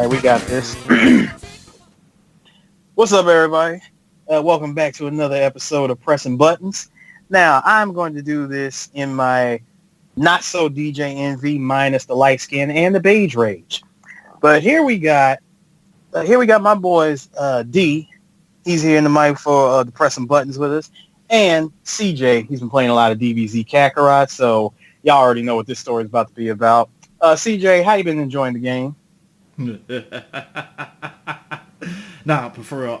right, we got this. What's up, everybody? Welcome back to another episode of Pressing Buttons. Now, I'm going to do this in my not-so DJ Envy minus the light skin and the beige rage. But here we got my boys, D. He's here in the mic for the Pressing Buttons with us. And CJ, he's been playing a lot of DBZ Kakarot, so y'all already know what this story is about to be about. CJ, how you been enjoying the game? Nah, for real.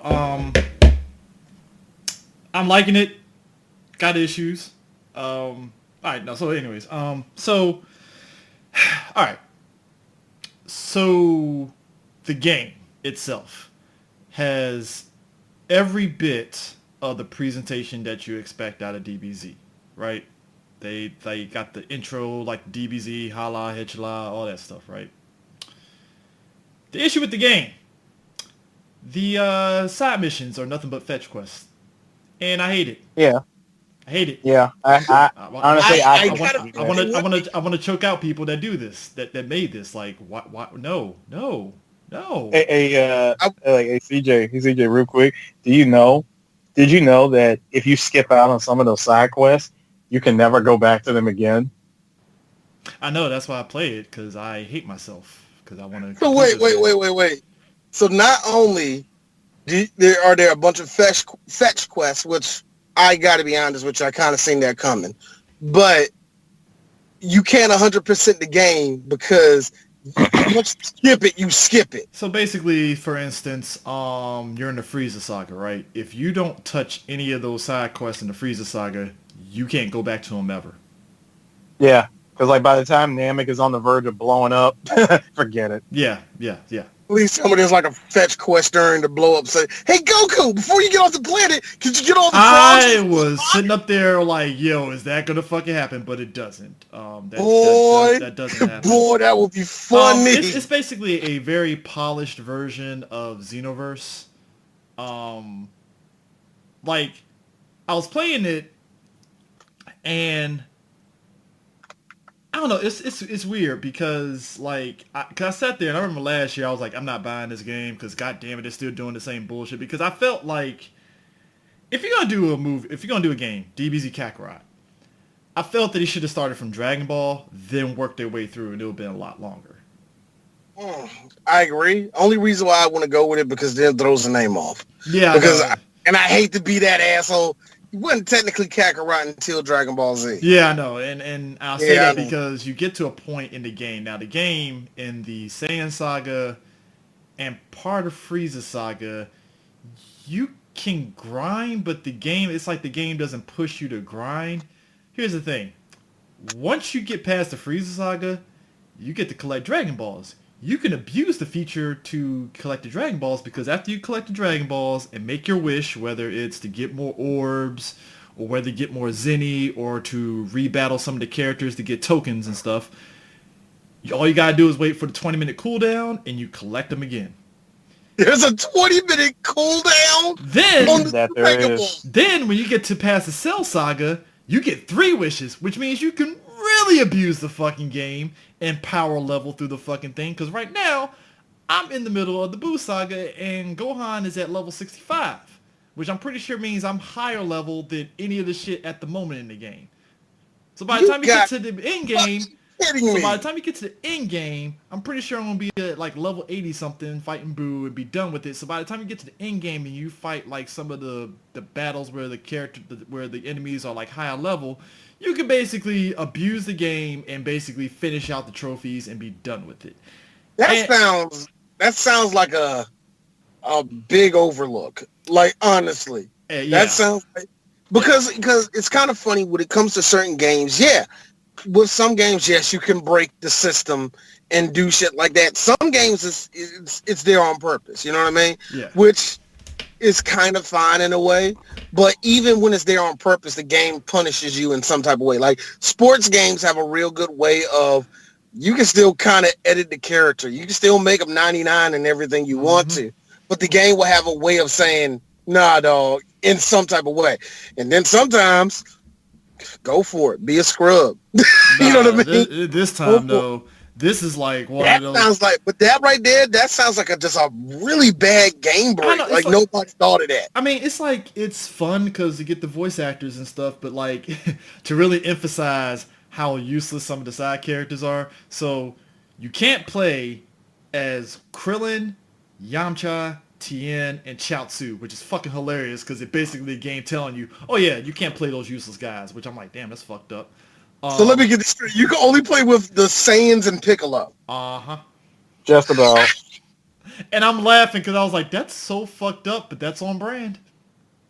I'm liking it. Got issues. All right. No. So, anyways. So, all right. So, the game itself has every bit of the presentation that you expect out of DBZ, right? They got the intro, like DBZ, Hala, Hitchla, all that stuff, right? The issue with the game, the side missions are nothing but fetch quests, and I hate it. Yeah, I hate it. yeah. I want to choke out people that do this, that made this. Like, why? No. Hey, CJ, real quick. Did you know that if you skip out on some of those side quests, you can never go back to them again? I know. That's why I play it, because I hate myself. Because I want to. So wait. So not only are there a bunch of fetch quests, which I got to be honest, which I kind of seen that coming, but you can't 100% the game because once you skip it. So basically, for instance, you're in the Frieza Saga, right? If you don't touch any of those side quests in the Frieza Saga, you can't go back to them ever. Yeah, because like by the time Namek is on the verge of blowing up, forget it. Yeah. At least somebody has like a fetch quest during the blow up. Say, hey Goku, before you get off the planet, could you get all the frogs? I was sitting up there like, yo, is that gonna fucking happen? But it doesn't. That doesn't happen. Boy, that would be funny. It's basically a very polished version of Xenoverse. Like I was playing it, and I don't know. It's weird because like I sat there and I remember last year I was like, I'm not buying this game because god damn it, they're still doing the same bullshit. Because I felt like if you're gonna do a game, DBZ Kakarot, I felt that he should have started from Dragon Ball, then worked their way through, and it would have been a lot longer. I agree. Only reason why I want to go with it because then it throws the name off. Yeah, because I hate to be that asshole. It wasn't technically Kakarot until Dragon Ball Z. Yeah, I know, and I'll say that because you get to a point in the game. Now, the game in the Saiyan Saga and part of Frieza Saga, you can grind, but it's like the game doesn't push you to grind. Here's the thing. Once you get past the Frieza Saga, you get to collect Dragon Balls. You can abuse the feature to collect the Dragon Balls because after you collect the Dragon Balls and make your wish, whether it's to get more orbs or whether to get more Zenny or to rebattle some of the characters to get tokens and stuff, all you gotta do is wait for the 20-minute cooldown and you collect them again. There's a 20-minute cooldown? Then when you get to past the Cell Saga, you get 3 wishes, which means you can really abuse the fucking game and power level through the fucking thing. Because right now, I'm in the middle of the Buu Saga and Gohan is at level 65, which I'm pretty sure means I'm higher level than any of the shit at the moment in the game. So by the time you get to the end game, I'm pretty sure I'm gonna be at like level 80 something fighting Buu and be done with it. So by the time you get to the end game and you fight like some of the battles where where the enemies are like higher level, you can basically abuse the game and basically finish out the trophies and be done with it. That sounds like a big overlook. Like honestly, that sounds like because it's kind of funny when it comes to certain games. Yeah, with some games, yes, you can break the system and do shit like that. Some games it's there on purpose. You know what I mean? Yeah. Which is kind of fine in a way, but even when it's there on purpose, the game punishes you in some type of way. Like sports games have a real good way of you can still kind of edit the character. You can still make them 99 and everything you want to, but the game will have a way of saying, nah, dog, in some type of way. And then sometimes go for it. Be a scrub. You know what I mean? This time, though, This is like one That of those. sounds like, but that right there, that sounds like just a really bad game break. Know, like nobody thought of that. I mean, it's like, it's fun because you get the voice actors and stuff, but like to really emphasize how useless some of the side characters are. So you can't play as Krillin, Yamcha, Tien, and Chaozu, which is fucking hilarious because it basically the game telling you, oh yeah, you can't play those useless guys, which I'm like, damn, that's fucked up. So let me get this straight. You can only play with the Saiyans and Piccolo. Uh-huh. Just about. And I'm laughing because I was like, that's so fucked up, but that's on brand.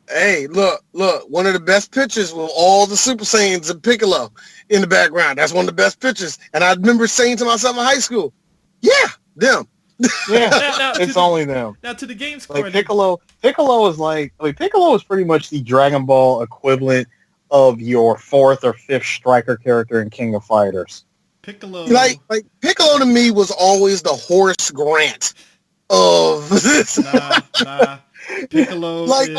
Hey, look. One of the best pictures with all the Super Saiyans and Piccolo in the background. That's one of the best pictures. And I remember saying to myself in high school, yeah, them. Yeah, it's only them. Now, to the game's like credit, Piccolo is like, Piccolo is pretty much the Dragon Ball equivalent of your 4th or 5th striker character in King of Fighters. Piccolo, like Piccolo to me was always the Horace Grant of this. Nah. Piccolo like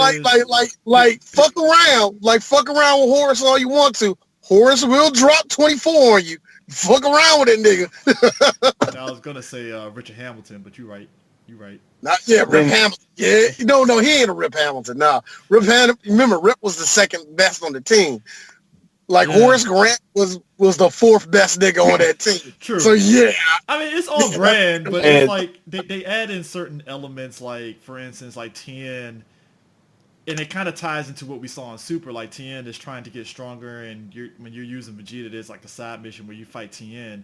fuck around with Horace all you want to. Horace will drop 24 on you. Fuck around with it, nigga. I was gonna say Richard Hamilton, but you're right. Rip Hamilton. Yeah, no, he ain't a Rip Hamilton. Nah, remember, Rip was the second best on the team. Like, yeah. Horace Grant was the 4th best nigga on that team. True. So, yeah. I mean, it's on brand, but it's like they add in certain elements, like, for instance, like Tien, and it kind of ties into what we saw in Super. Like, Tien is trying to get stronger, and when you're using Vegeta, there's like a side mission where you fight Tien.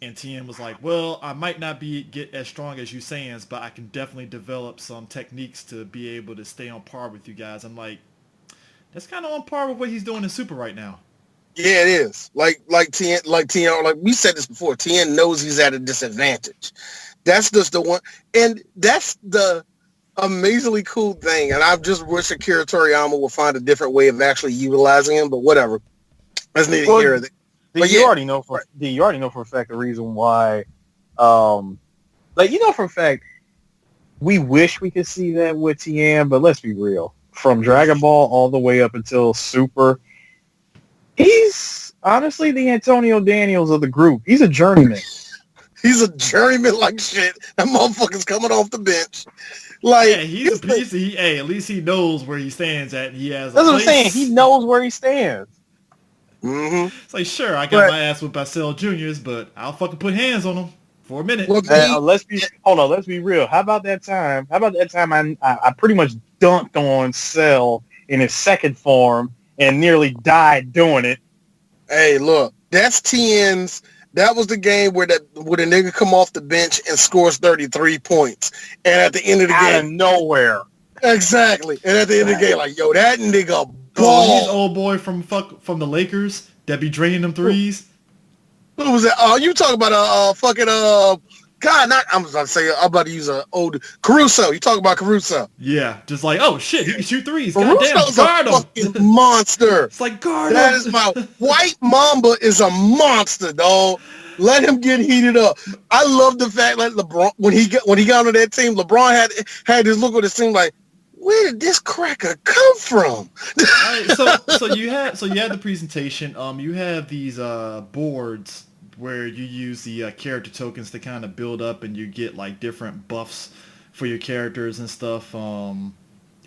And Tien was like, well, I might not get as strong as you Saiyans, but I can definitely develop some techniques to be able to stay on par with you guys. I'm like, that's kind of on par with what he's doing in Super right now. Yeah, it is. Like Tien, like we said this before, Tien knows he's at a disadvantage. That's just the one. And that's the amazingly cool thing. And I just wish Akira Toriyama would find a different way of actually utilizing him, but whatever. That's neither here nor there. But you already know for a fact the reason why, for a fact, we wish we could see that with Tien, but let's be real. From Dragon Ball all the way up until Super, he's honestly the Antonio Daniels of the group. He's a journeyman. He's a journeyman like shit. That motherfucker's coming off the bench. Like, yeah, he's a piece. At least he knows where he stands at. And he has. That's what I'm saying. He knows where he stands. Mm-hmm. It's like, sure, I got my ass with Cell Juniors, but I'll fucking put hands on him for a minute. Well, let's be real. How about that time I pretty much dunked on Cell in his second form and nearly died doing it. Hey, look, that's Tien's. That was the game where the nigga come off the bench and scores 33 points. And at the end of the game, out of nowhere. Exactly. And at the end of the game, like, yo, that nigga he's old boy from the Lakers that be draining them threes. Who was that? Oh, you talking about I'm about to use an old Caruso. You talking about Caruso? Yeah, just like, oh shit, he can shoot threes. Caruso's a fucking monster. It's like, guard him. That is my White Mamba is a monster, dog. Let him get heated up. I love the fact that LeBron, when he got on that team, LeBron had this look on his team like, where did this cracker come from? Right, so you had the presentation. You have these boards where you use the character tokens to kind of build up, and you get like different buffs for your characters and stuff. And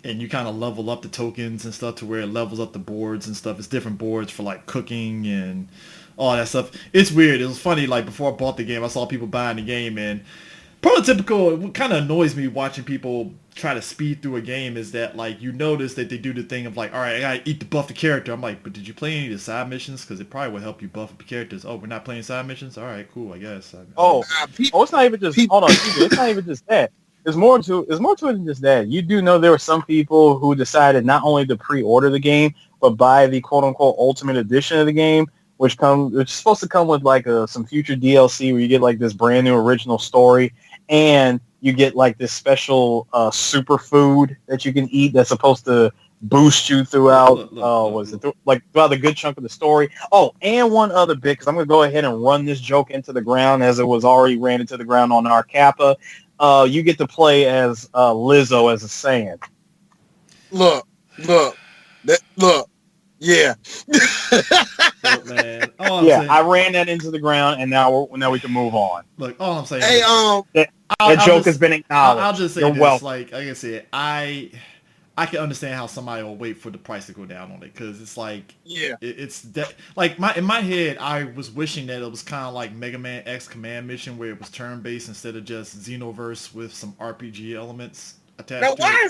you kind of level up the tokens and stuff to where it levels up the boards and stuff. It's different boards for like cooking and all that stuff. It's weird. It was funny. Like before I bought the game, I saw people buying the game, and prototypical. What kind of annoys me watching people try to speed through a game is that, like, you notice that they do the thing of like, all right, I gotta eat to buff the character. I'm like, but did you play any of the side missions? Because it probably would help you buff the characters. Oh, we're not playing side missions? All right, cool, I guess. It's not even just hold on. It's not even just that. There's more to it than just that. You do know there were some people who decided not only to pre-order the game, but buy the quote-unquote ultimate edition of the game, which is supposed to come with like some future DLC where you get like this brand new original story, and you get like this special superfood that you can eat that's supposed to boost you throughout throughout the good chunk of the story. Oh, and one other bit, because I'm going to go ahead and run this joke into the ground as it was already ran into the ground on our Kappa. You get to play as Lizzo as a Saiyan. Look. Yeah. Look, man. All I ran that into the ground, and now we can move on. Look, all I'm saying. Hey, that joke has been acknowledged. I'll just say You're this. welcome. Like I said, I can understand how somebody will wait for the price to go down on it because it's like in my head I was wishing that it was kind of like Mega Man X Command Mission where it was turn based instead of just Xenoverse with some RPG elements attached. Now why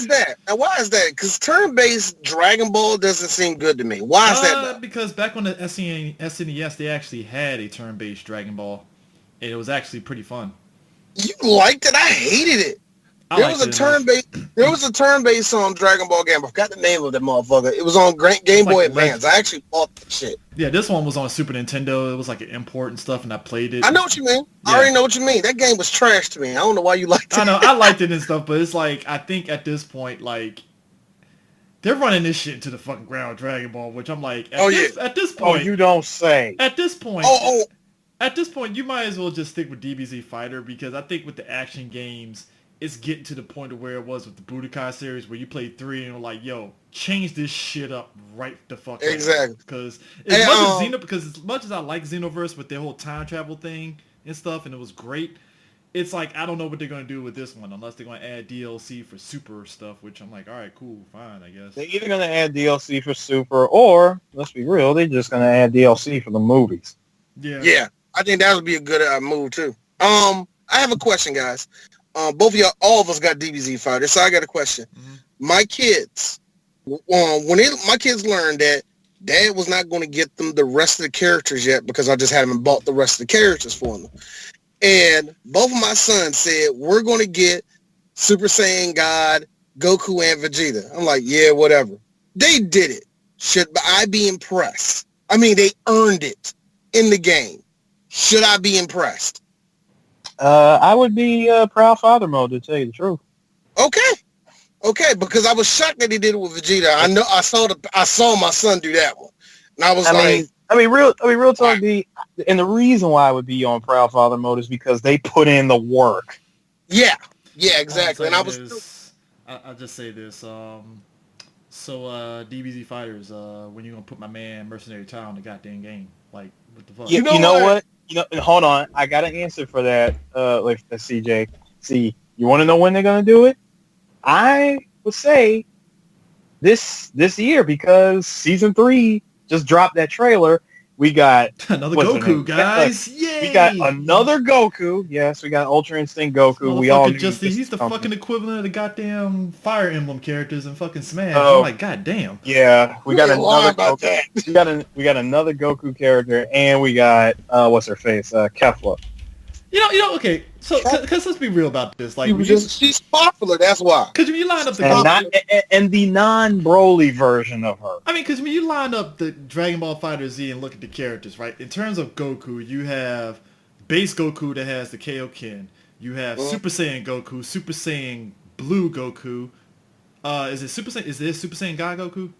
is that? Because turn based Dragon Ball doesn't seem good to me. Why is that? Because back on the SNES they actually had a turn based Dragon Ball, and it was actually pretty fun. You liked it? I hated it. There was a turn-based on Dragon Ball game. I forgot the name of that motherfucker. It was on Game Boy Advance. I actually bought that shit. Yeah, this one was on Super Nintendo. It was like an import and stuff, and I played it. I know what you mean. Yeah. I already know what you mean. That game was trash to me. I don't know why you liked it. I know. I liked it and stuff, but it's like, I think at this point, like, they're running this shit to the fucking ground with Dragon Ball, which I'm like, at this point. Oh, you don't say. At this point. At this point, you might as well just stick with DBZ Fighter, because I think with the action games, it's getting to the point of where it was with the Budokai series, where you played 3 and were like, yo, change this shit up right the fuck up. Exactly. Because as much as I like Xenoverse with their whole time travel thing and stuff, and it was great, it's like, I don't know what they're going to do with this one, unless they're going to add DLC for Super stuff, which I'm like, all right, cool, fine, I guess. They're either going to add DLC for Super, or, let's be real, they're just going to add DLC for the movies. Yeah. I think that would be a good move, too. I have a question, guys. Both of y'all, all of us got DBZ Fighter, so I got a question. Mm-hmm. My kids, my kids learned that Dad was not going to get them the rest of the characters yet because I just haven't bought the rest of the characters for them. And both of my sons said, we're going to get Super Saiyan God, Goku, and Vegeta. I'm like, yeah, whatever. They did it. Should I be impressed? I mean, they earned it in the game. Should I be impressed? I would be proud father mode, to tell you the truth. Okay, because I was shocked that he did it with Vegeta. I know I saw my son do that one, and I was real talk. And the reason why I would be on proud father mode is because they put in the work. Yeah, exactly. And I'll just say this. So DBZ Fighters, when you gonna put my man Mercenary Tile in the goddamn game? Like, what the fuck? You know what? Hold on. I got an answer for that, CJ. See, you want to know when they're going to do it? I would say this year, because Season 3 just dropped that trailer. We got another Goku, guys. Yay! We got another Goku. Yes, we got Ultra Instinct Goku. We all he's the fucking equivalent of the goddamn Fire Emblem characters in fucking Smash. I'm like, goddamn. Yeah, we got another Goku. We got another Goku character, and we got what's her face, Kefla. Okay. So, because let's be real about this. Like, she's popular. That's why. Because when you line up the non-Broly version of her. I mean, because when you line up the Dragon Ball Fighter Z and look at the characters, right? In terms of Goku, you have base Goku that has the Kaioken. You have Super Saiyan Goku, Super Saiyan Blue Goku. Is there Super Saiyan God Goku?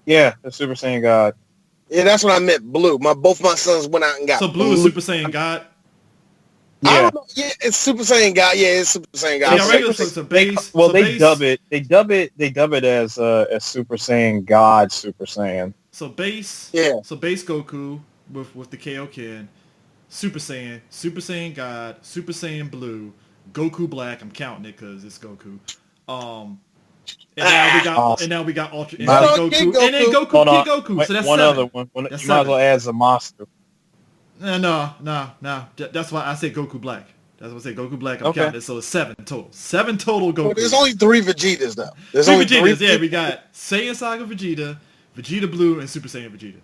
Yeah, the Super Saiyan God. Yeah, that's what I meant. Blue. Both my sons went out and got. So Blue is Super Saiyan God. Yeah. I don't know. Yeah, it's Super Saiyan God. Yeah, it's Super Saiyan God. They dub it as Super Saiyan God, Super Saiyan. So base. Yeah. So base Goku with the Kaioken, Super Saiyan God, Super Saiyan Blue, Goku Black. I'm counting it because it's Goku. And now we got Ultra Instinct Goku, and then Goku Kid Goku. So that's one 7. other one. You might as well add Zamasu. No. That's why I say Goku Black. That's why I say Goku Black. I'm counting it. So it's 7 total. 7 total Goku. Well, there's only 3 Vegetas, though. There's only 3 Vegetas. Yeah, we got Saiyan Saga Vegeta, Vegeta Blue, and Super Saiyan Vegeta.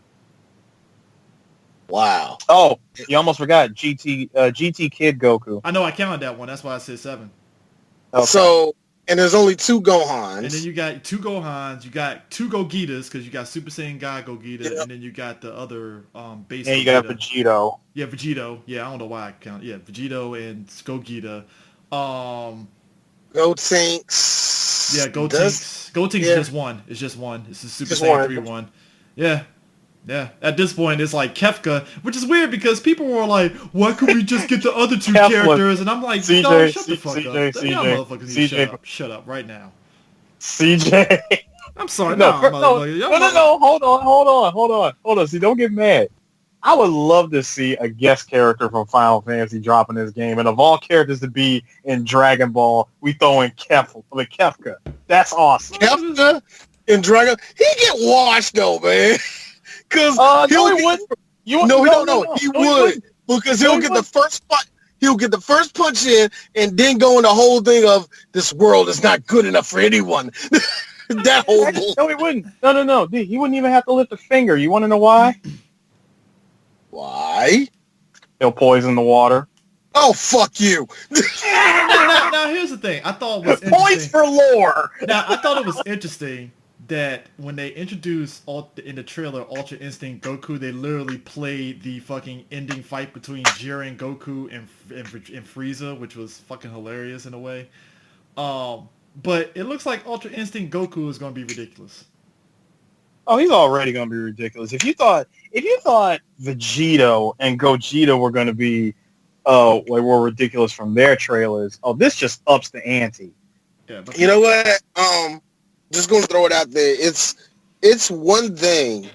Wow. Oh, you almost forgot GT Kid Goku. I know I counted that one. That's why I said 7. Okay. So, and there's only 2 Gohans. And then you got 2 Gohans. You got 2 Gogitas, because you got Super Saiyan God Gogeta, and then you got the other base. And you got Vegito. Yeah, Vegito. Yeah, I don't know why I count. Yeah, Vegito and Gogeta. Gotenks. Yeah, Gotenks. Gotenks is just one. It's just one. It's a Super Saiyan 3 one. Yeah. At this point, it's like Kefka, which is weird because people were like, "Why could we just get the other 2 characters?" And I'm like, "No, shut the fuck up. Y'all motherfuckers need to shut up. Shut up right now." CJ. I'm sorry. No. Hold on. See, don't get mad. I would love to see a guest character from Final Fantasy dropping this game, and of all characters to be in Dragon Ball, we throw in Kefka. That's awesome. Kefka in Dragon, he get washed though, man. Because no, he wouldn't. He would because he'll get the first punch. He'll get the first punch in, and then go in the whole thing of this world is not good enough for anyone. That whole no, he wouldn't. No. Dude, he wouldn't even have to lift a finger. You want to know why? Why? He'll poison the water. Oh, fuck you. now, here's the thing. I thought was interesting. Points for lore. Now, I thought it was interesting that when they introduced in the trailer Ultra Instinct Goku, they literally played the fucking ending fight between Jiren, Goku, and Frieza, which was fucking hilarious in a way. But it looks like Ultra Instinct Goku is going to be ridiculous. Oh, he's already going to be ridiculous. If you thought Vegito and Gogeta were going to be were ridiculous from their trailers, this just ups the ante. Yeah, but you know what? Just going to throw it out there. It's one thing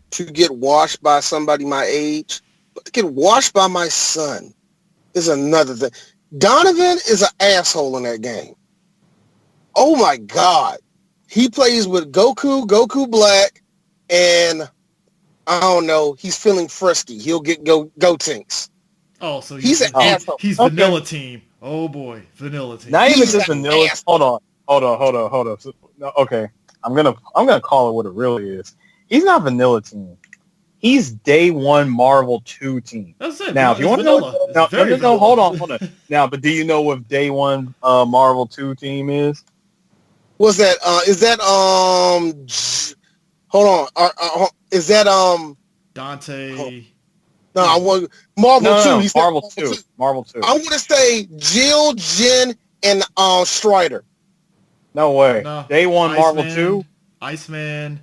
to get washed by somebody my age, but to get washed by my son is another thing. Donovan is an asshole in that game. Oh my God. He plays with Goku Black, and I don't know, he's feeling frisky. He'll get Gotenks. Oh, so he's an asshole. He's Vanilla Team. Oh boy, Vanilla Team. Not even just Vanilla. Hold on. No, okay, I'm gonna call it what it really is. He's not Vanilla Team. He's Day One Marvel 2 team. That's it. Now, if you want to know, no, hold on. Now, but do you know what Day One Marvel 2 team is? What's that? Is that hold on. Is that Dante? No, I want Marvel 2. No, He said Marvel 2. I want to say Jill, Jin, and Strider. No way. No. Day One Marvel 2. Iceman,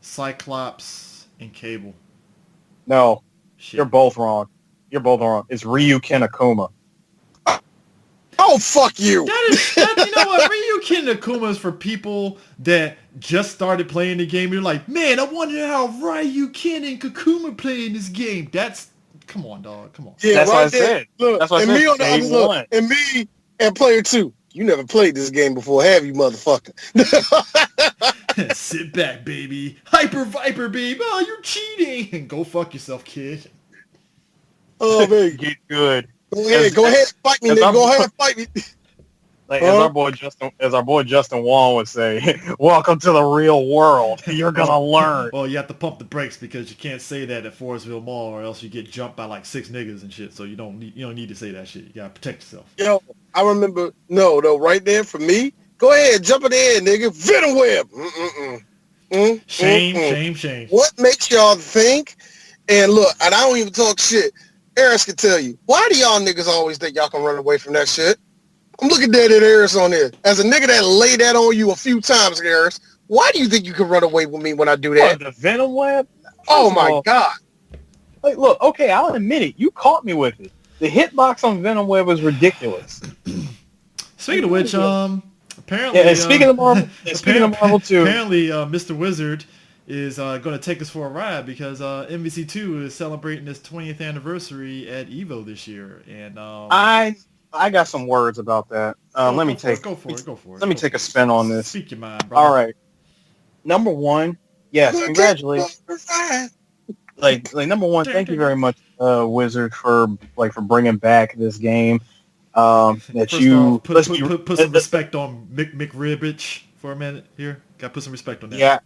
Cyclops, and Cable. No, Shit. you're both wrong. It's Ryu Kenakuma. Oh, fuck you. You know what? Ryukin Akuma is for people that just started playing the game. You're like, man, I wonder how Ryukin and Kakuma play in this game. Come on, dog. Come on. Yeah, that's right what I there. said. Look, that's what and I said. Me on the other look, and me and player 2. You never played this game before, have you, motherfucker? Sit back, baby. Hyper Viper, baby. Oh, you're cheating. Go fuck yourself, kid. Oh, man. Get good. Go ahead, fight me, nigga. Go ahead and fight me. Like as our boy Justin Wong would say, welcome to the real world. You're gonna learn. Well, you have to pump the brakes because you can't say that at Forestville Mall or else you get jumped by like 6 niggas and shit. So you don't need to say that shit. You gotta protect yourself. Yo, I remember right there for me. Go ahead, jump in there, nigga. Venom web. Shame. What makes y'all think? And look, and I don't even talk shit. Eris can tell you. Why do y'all niggas always think y'all can run away from that shit? I'm looking dead at Eris on there. As a nigga that laid that on you a few times, Eris, why do you think you can run away with me when I do that? The Venom web? Oh my God. Like, look, okay, I'll admit it. You caught me with it. The hitbox on Venom web was ridiculous. Speaking of which, apparently... Yeah, speaking of Marvel 2... Apparently, Mr. Wizard is going to take us for a ride because MVC2 is celebrating its 20th anniversary at EVO this year. And I got some words about that. Let me take a spin on this. Speak your mind, bro. All right. Number one, yes, congratulations. Like number one, thank you very much, Wizard, for bringing back this game. Put some respect on McRibich for a minute here. Got to put some respect on that.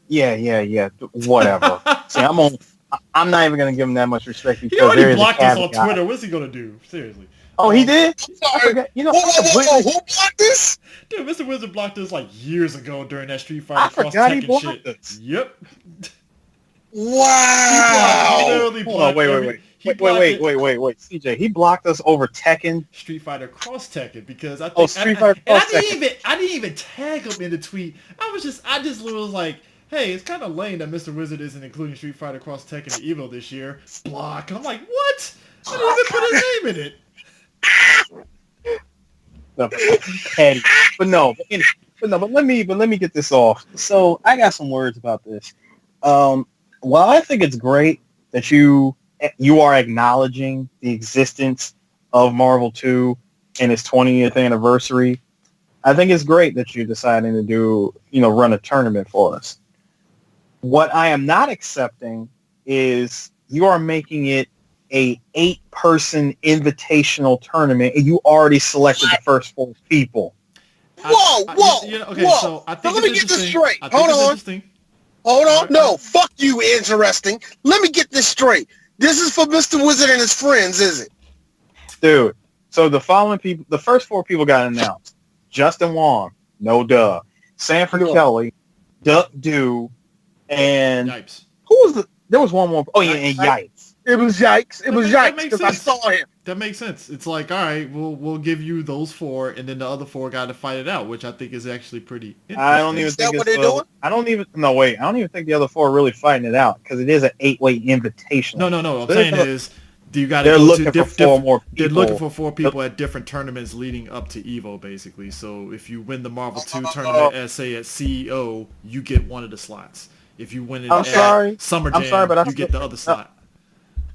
Yeah. Whatever. See, I'm not even gonna give him that much respect because he already blocked us on Twitter. What's he gonna do? Seriously. Oh, he did? Sorry. You know, whoa, who blocked this? Dude, Mr. Wizard blocked us like years ago during that Street Fighter Cross Tekken shit. Us. Yep. Wow. Hold on, wait. CJ, he blocked us over Tekken. Street Fighter Cross Tekken because I think Street Fighter Cross Tekken. I didn't even tag him in the tweet. I just was like, hey, it's kind of lame that Mr. Wizard isn't including Street Fighter Cross Tekken and Evo this year. Block. I'm like, what? I didn't even put his name in it. No, petty. But let me get this off. So I got some words about this. While I think it's great that you are acknowledging the existence of Marvel 2 and its 20th anniversary. I think it's great that you're deciding to run a tournament for us. What I am not accepting is you are making it a 8-person invitational tournament and you already selected the first 4 people. Whoa. So I think let me get this straight. Hold on. No, fuck you, interesting. Let me get this straight. This is for Mr. Wizard and his friends, is it? Dude, so the following people, the first 4 people got announced. Justin Wong, no duh. Sanford Kelly, Duck Dew, and Yipes. Who was there was one more. Oh yeah, and Yikes. It was Yikes because I saw him. That makes sense. It's like, all right, we'll give you those 4, and then the other 4 got to fight it out, which I think is actually pretty interesting. I don't even think what they're doing. I don't even think the other 4 are really fighting it out because it is an 8-way invitation. No. What I'm saying is, you got to go looking to for 4 more people. They're looking for 4 people at different tournaments leading up to Evo, basically. So if you win the Marvel 2 tournament, at CEO, you get one of the slots. If you win it at Summer Jam, you get the other slot.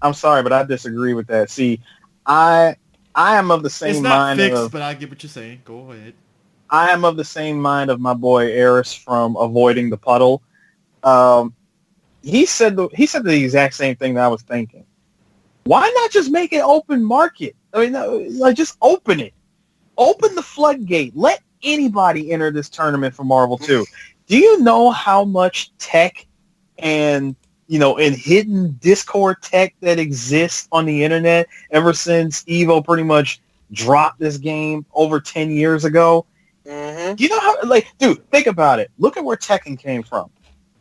I'm sorry, but I disagree with that. See, I am of the same mind. It's not fixed, but I get what you're saying. Go ahead. I am of the same mind of my boy Eris from Avoiding the Puddle. He said the exact same thing that I was thinking. Why not just make it open market? I mean, just open it. Open the floodgate. Let anybody enter this tournament for Marvel 2. Do you know how much tech and hidden Discord tech that exists on the internet ever since Evo pretty much dropped this game over 10 years ago? Mm-hmm. You know how, dude, think about it. Look at where Tekken came from.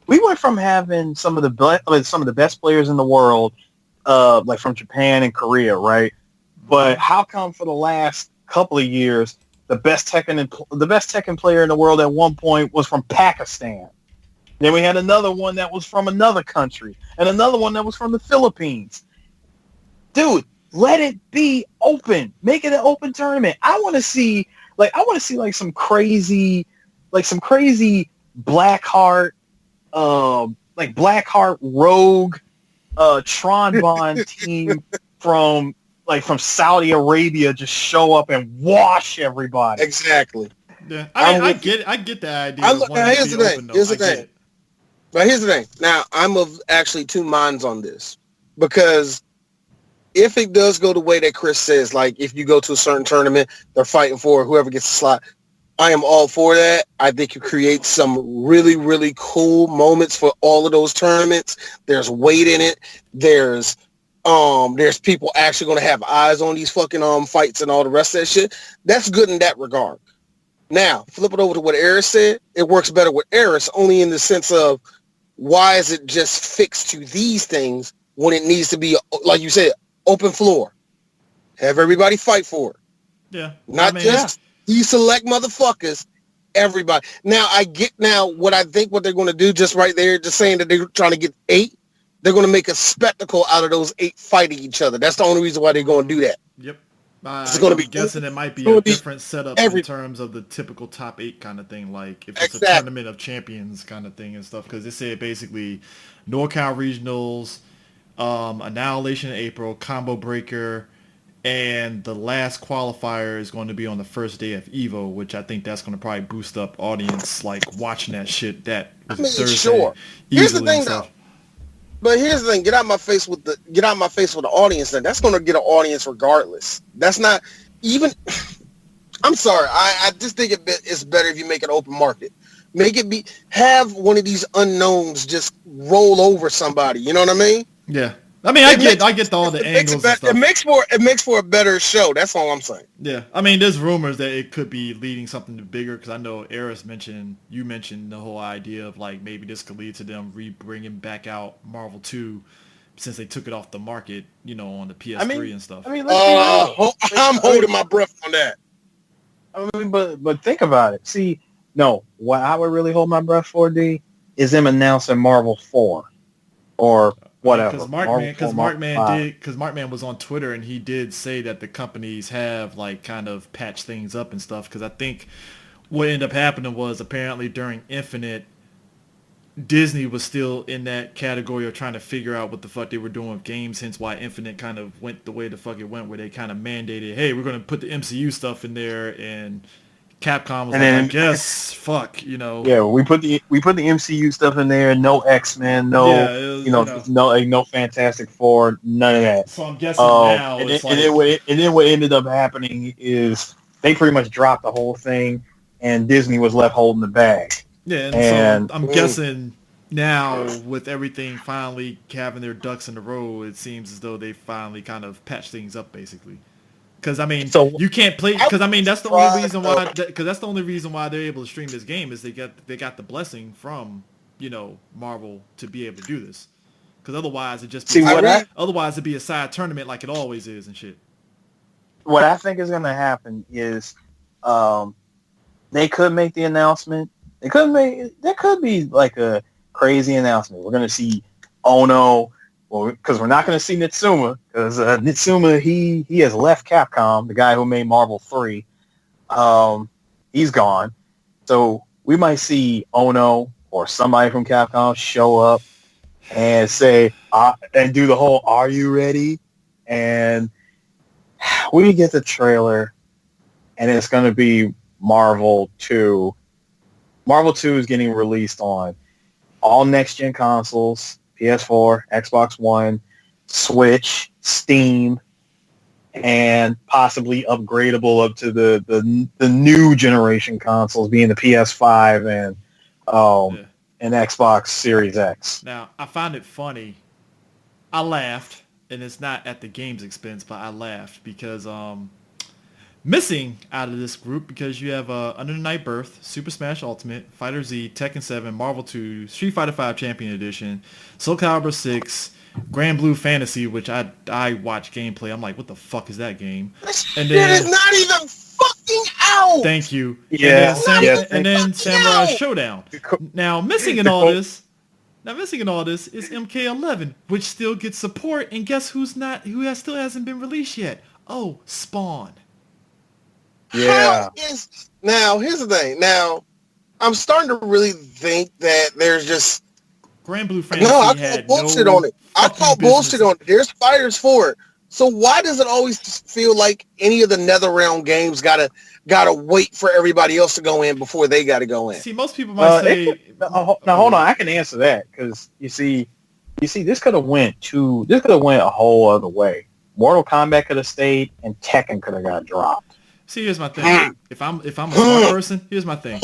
We went from having some of the best players in the world, from Japan and Korea, right? But how come for the last couple of years, the best Tekken player in the world at one point was from Pakistan? Then we had another one that was from another country, and another one that was from the Philippines. Dude, let it be open. Make it an open tournament. I want to see some crazy Blackheart, Blackheart Rogue, Tron Bond team from Saudi Arabia just show up and wash everybody. Exactly. Yeah, I get that idea. Here's the thing. But here's the thing. Now, I'm of actually 2 minds on this. Because if it does go the way that Chris says, if you go to a certain tournament, they're fighting for whoever gets the slot, I am all for that. I think you create some really, really cool moments for all of those tournaments. There's weight in it. There's people actually going to have eyes on these fucking fights and all the rest of that shit. That's good in that regard. Now, flip it over to what Eris said. It works better with Eris only in the sense of why is it just fixed to these things when it needs to be, like you said, open floor. Have everybody fight for it. Yeah. Not just these select motherfuckers, everybody. Now, what I think what they're going to do just right there, just saying that they're trying to get 8, they're going to make a spectacle out of those 8 fighting each other. That's the only reason why they're going to do that. Yep. I'm guessing it might be a different setup in terms of the typical top 8 kind of thing, like if it's a tournament of champions kind of thing and stuff, because they said basically NorCal Regionals, Annihilation in April, Combo Breaker, and the last qualifier is going to be on the first day of Evo, which I think that's going to probably boost up audience, watching that shit Thursday. Sure. Here's the thing, though. But here's the thing: get out my face with the audience. Then that's going to get an audience regardless. That's not even. I'm sorry. I just think it's better if you make it open market. Have one of these unknowns just roll over somebody. You know what I mean? Yeah. I mean, I get all the angles and stuff. It makes for a better show. That's all I'm saying. Yeah. I mean, there's rumors that it could be leading something bigger because I know Eris mentioned the whole idea of maybe this could lead to them bringing back out Marvel 2 since they took it off the market, on the PS3 and stuff. I mean, I'm holding my breath on that. I mean, but think about it. See, no, what I would really hold my breath for, D, is them announcing Marvel 4 or whatever. Because Markman was on Twitter and he did say that the companies have kind of patched things up and stuff. Because I think what ended up happening was apparently during Infinite, Disney was still in that category of trying to figure out what the fuck they were doing with games, hence why Infinite kind of went the way the fuck it went, where they kind of mandated, hey, we're going to put the MCU stuff in there, and Capcom was I guess, fuck, Yeah, we put the MCU stuff in there, no X-Men, no Fantastic Four, none of that. So I'm guessing now and then what ended up happening is they pretty much dropped the whole thing, and Disney was left holding the bag. Yeah, and so I'm guessing now with everything finally having their ducks in a row, it seems as though they finally kind of patched things up, basically. Because you can't play. Because that's the only reason why. Because that's the only reason why they're able to stream this game is they got the blessing from Marvel to be able to do this. Because otherwise it'd be a side tournament like it always is and shit. What I think is going to happen is, they could make the announcement. There could be like a crazy announcement. We're going to see Ono. Well, because we're not going to see Nitsuma, because Nitsuma, he has left Capcom, the guy who made Marvel 3. He's gone. So we might see Ono or somebody from Capcom show up and say, and do the whole, are you ready? And we get the trailer, and it's going to be Marvel 2. Marvel 2 is getting released on all next-gen consoles, PS4, Xbox One, Switch, Steam, and possibly upgradable up to the new generation consoles, being the PS5 and Xbox Series X. Now, I find it funny. I laughed, and it's not at the game's expense, but I laughed because missing out of this group, because you have Under the Night Birth, Super Smash Ultimate, Fighter Z, Tekken 7, Marvel 2, Street Fighter 5 Champion Edition, Soul Calibur 6, Grand Blue Fantasy, which I watch gameplay. I'm like, what the fuck is that game? And then it's not even fucking out. Thank you. Yeah. And then Samurai Showdown. Now missing in all this is MK11, which still gets support, and guess who still hasn't been released yet? Oh, Spawn. Yeah. Now, here's the thing. Now, I'm starting to really think that there's just... Grand Blue Fantasy I call bullshit on it. I call bullshit on it. There's fighters for it. So why does it always feel like any of the NetherRealm games gotta wait for everybody else to go in before they gotta go in? See, most people might say... Now, hold on. I can answer that, because you see, this could have went a whole other way. Mortal Kombat could have stayed, and Tekken could have got dropped. See, here's my thing. If I'm a smart person, here's my thing.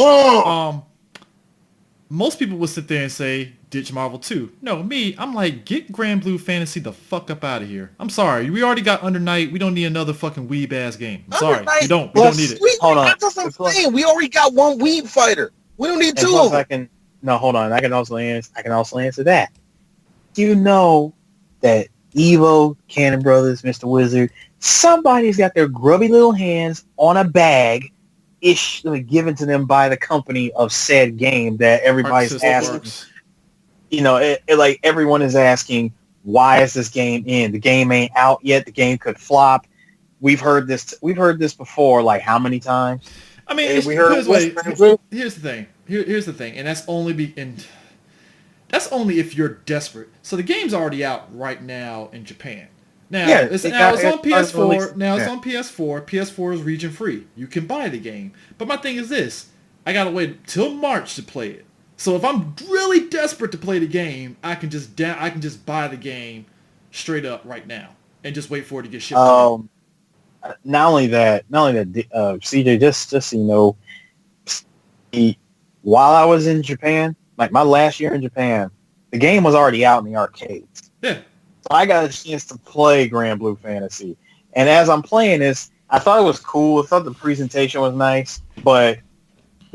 Most people would sit there and say, ditch Marvel 2. No, me, I'm like, get Grand Blue Fantasy the fuck up out of here. I'm sorry. We already got Under Night. We don't need another fucking weeb-ass game. I'm sorry. We don't need it. Hold on. That's what I'm saying. We already got one weeb fighter. We don't need two of them. Hold on. I can also answer that. Do you know that Evo, Cannon Brothers, Mr. Wizard, somebody's got their grubby little hands on a bag given to them by the company of said game that everybody's asking. Like everyone is asking, why is this game in? The game ain't out yet. The game could flop. We've heard this before. Like how many times? I mean, here's the thing. Here's the thing, and that's only if you're desperate. So the game's already out right now in Japan. It's on PS4. It's on PS4. PS4 is region free. You can buy the game. But my thing is this: I gotta wait till March to play it. So if I'm really desperate to play the game, I can just buy the game straight up right now and just wait for it to get shipped. Not only that, CJ, just so you know, while I was in Japan, like my last year in Japan, the game was already out in the arcades. Yeah. So I got a chance to play Grand Blue Fantasy. And as I'm playing this, I thought it was cool. I thought the presentation was nice. But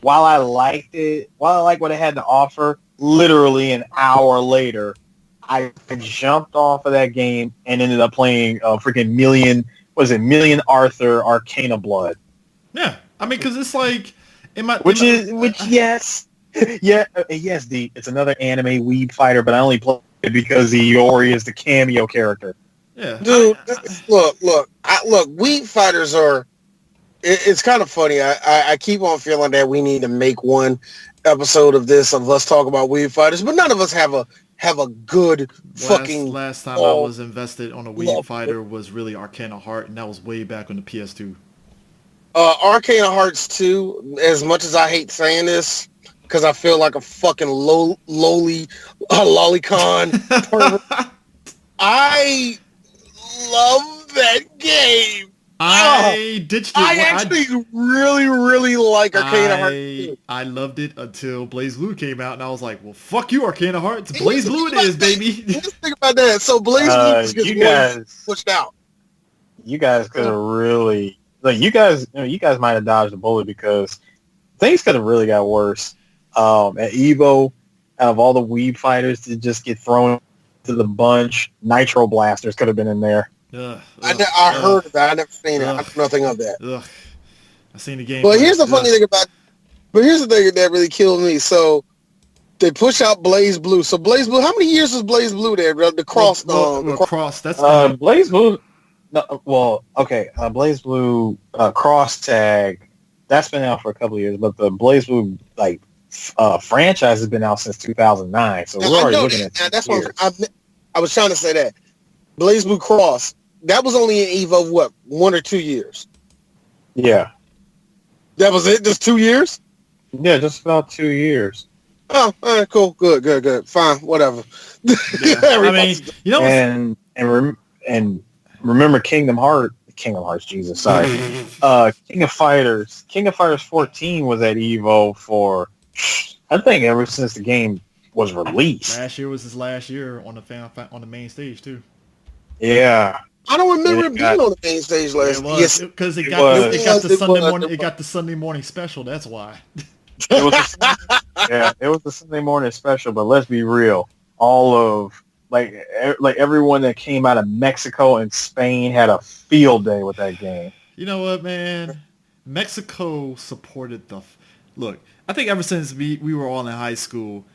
while I liked what it had to offer, literally an hour later, I jumped off of that game and ended up playing freaking Million Arthur Arcana Blood. Yeah. I mean, because it's like... yes. Yes, D. It's another anime weeb fighter, but I only play it because Iori is the cameo character. Yeah, dude. Look. Weeb fighters are. It's kind of funny. I keep on feeling that we need to make one, episode of this of us talk about Wii Fighters, but none of us have a good fucking. Last time I was invested on a Wii Fighter was really Arcana Heart, and that was way back on the PS2. Arcana Hearts 2, as much as I hate saying this, because I feel like a fucking lolicon pervert, I love that game. I ditched it. I actually really, really like Arcana Hearts 2. I loved it until Blaze Blue came out, and I was like, well, fuck you, Arcana Hearts. Blaze Blue it is, baby. Let's think about that. So Blaze Blue gets pushed out. You guys could have really... Like, you guys might have dodged a bullet because things could have really got worse. At EVO, out of all the Wii fighters to just get thrown to the bunch, Nitro Blasters could have been in there. I heard of that. I never seen it. I know nothing of that. I seen the game. But here's the funny thing that really killed me. So they push out Blaze Blue. So Blaze Blue, how many years was Blaze Blue there? The cross. Cross. That's Blaze Blue. No, well, okay. Blaze Blue Cross Tag. That's been out for a couple of years, but the Blaze Blue franchise has been out since 2009. So we're already looking at. That's what I was trying to say. That Blaze Blue Cross. That was only in EVO, what, 1 or 2 years? Yeah. That was it? Just 2 years? Yeah, just about 2 years. Oh, all right, cool. Good. Fine, whatever. Yeah. I mean, you know, and remember Kingdom Hearts, Jesus, sorry. King of Fighters 14 was at EVO for, I think, ever since the game was released. Last year was his last year on the main stage, too. Yeah. I don't remember it being on the main stage last year. Yes, because it got the Sunday morning special. That's why. It was the Sunday morning special. But let's be real, all of like everyone that came out of Mexico and Spain had a field day with that game. You know what, man? Mexico supported look. I think ever since we were all in high school,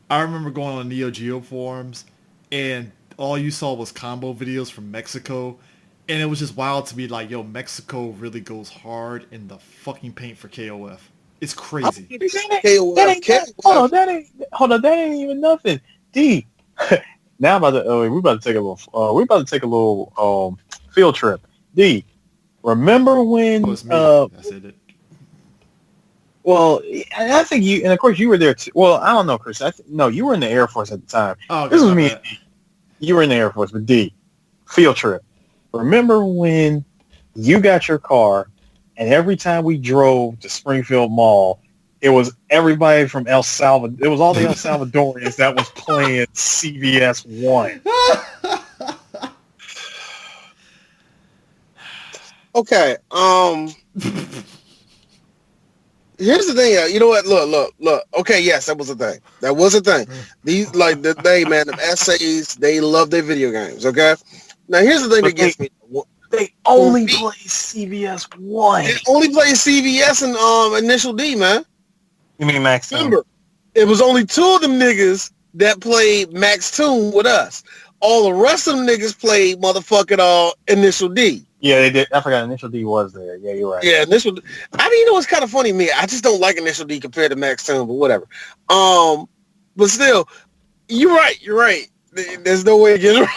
I remember going on Neo Geo forums and all you saw was combo videos from Mexico, and it was just wild to me. Like, yo, Mexico really goes hard in the fucking paint for KOF. It's crazy. Hold on, that ain't even nothing. D. Now we're about to take a little field trip. D. Remember when? I said it. Well, I think you, and of course you were there too. Well, I don't know, Chris. No, you were in the Air Force at the time. Oh, this was me. You were in the Air Force, but D, field trip. Remember when you got your car, and every time we drove to Springfield Mall, it was everybody from El Salvador. It was all the El Salvadorians that was playing CVS 1. Okay. Here's the thing. You know what? Look. Okay, yes, that was a thing. These, man, the essays, they love their video games, okay? Now, here's the thing that gets me. They only play CVS 1. They only play CVS and Initial D, man. You mean Max Toon? Remember, it was only 2 of them niggas that played Max Toon with us. All the rest of them niggas played motherfucking Initial D. Yeah, they did. I forgot Initial D was there. Yeah, you're right. Yeah, Initial D. I mean, you know what's kind of funny to me? I just don't like Initial D compared to Max Toon, but whatever. But still, you're right. There's no way to get around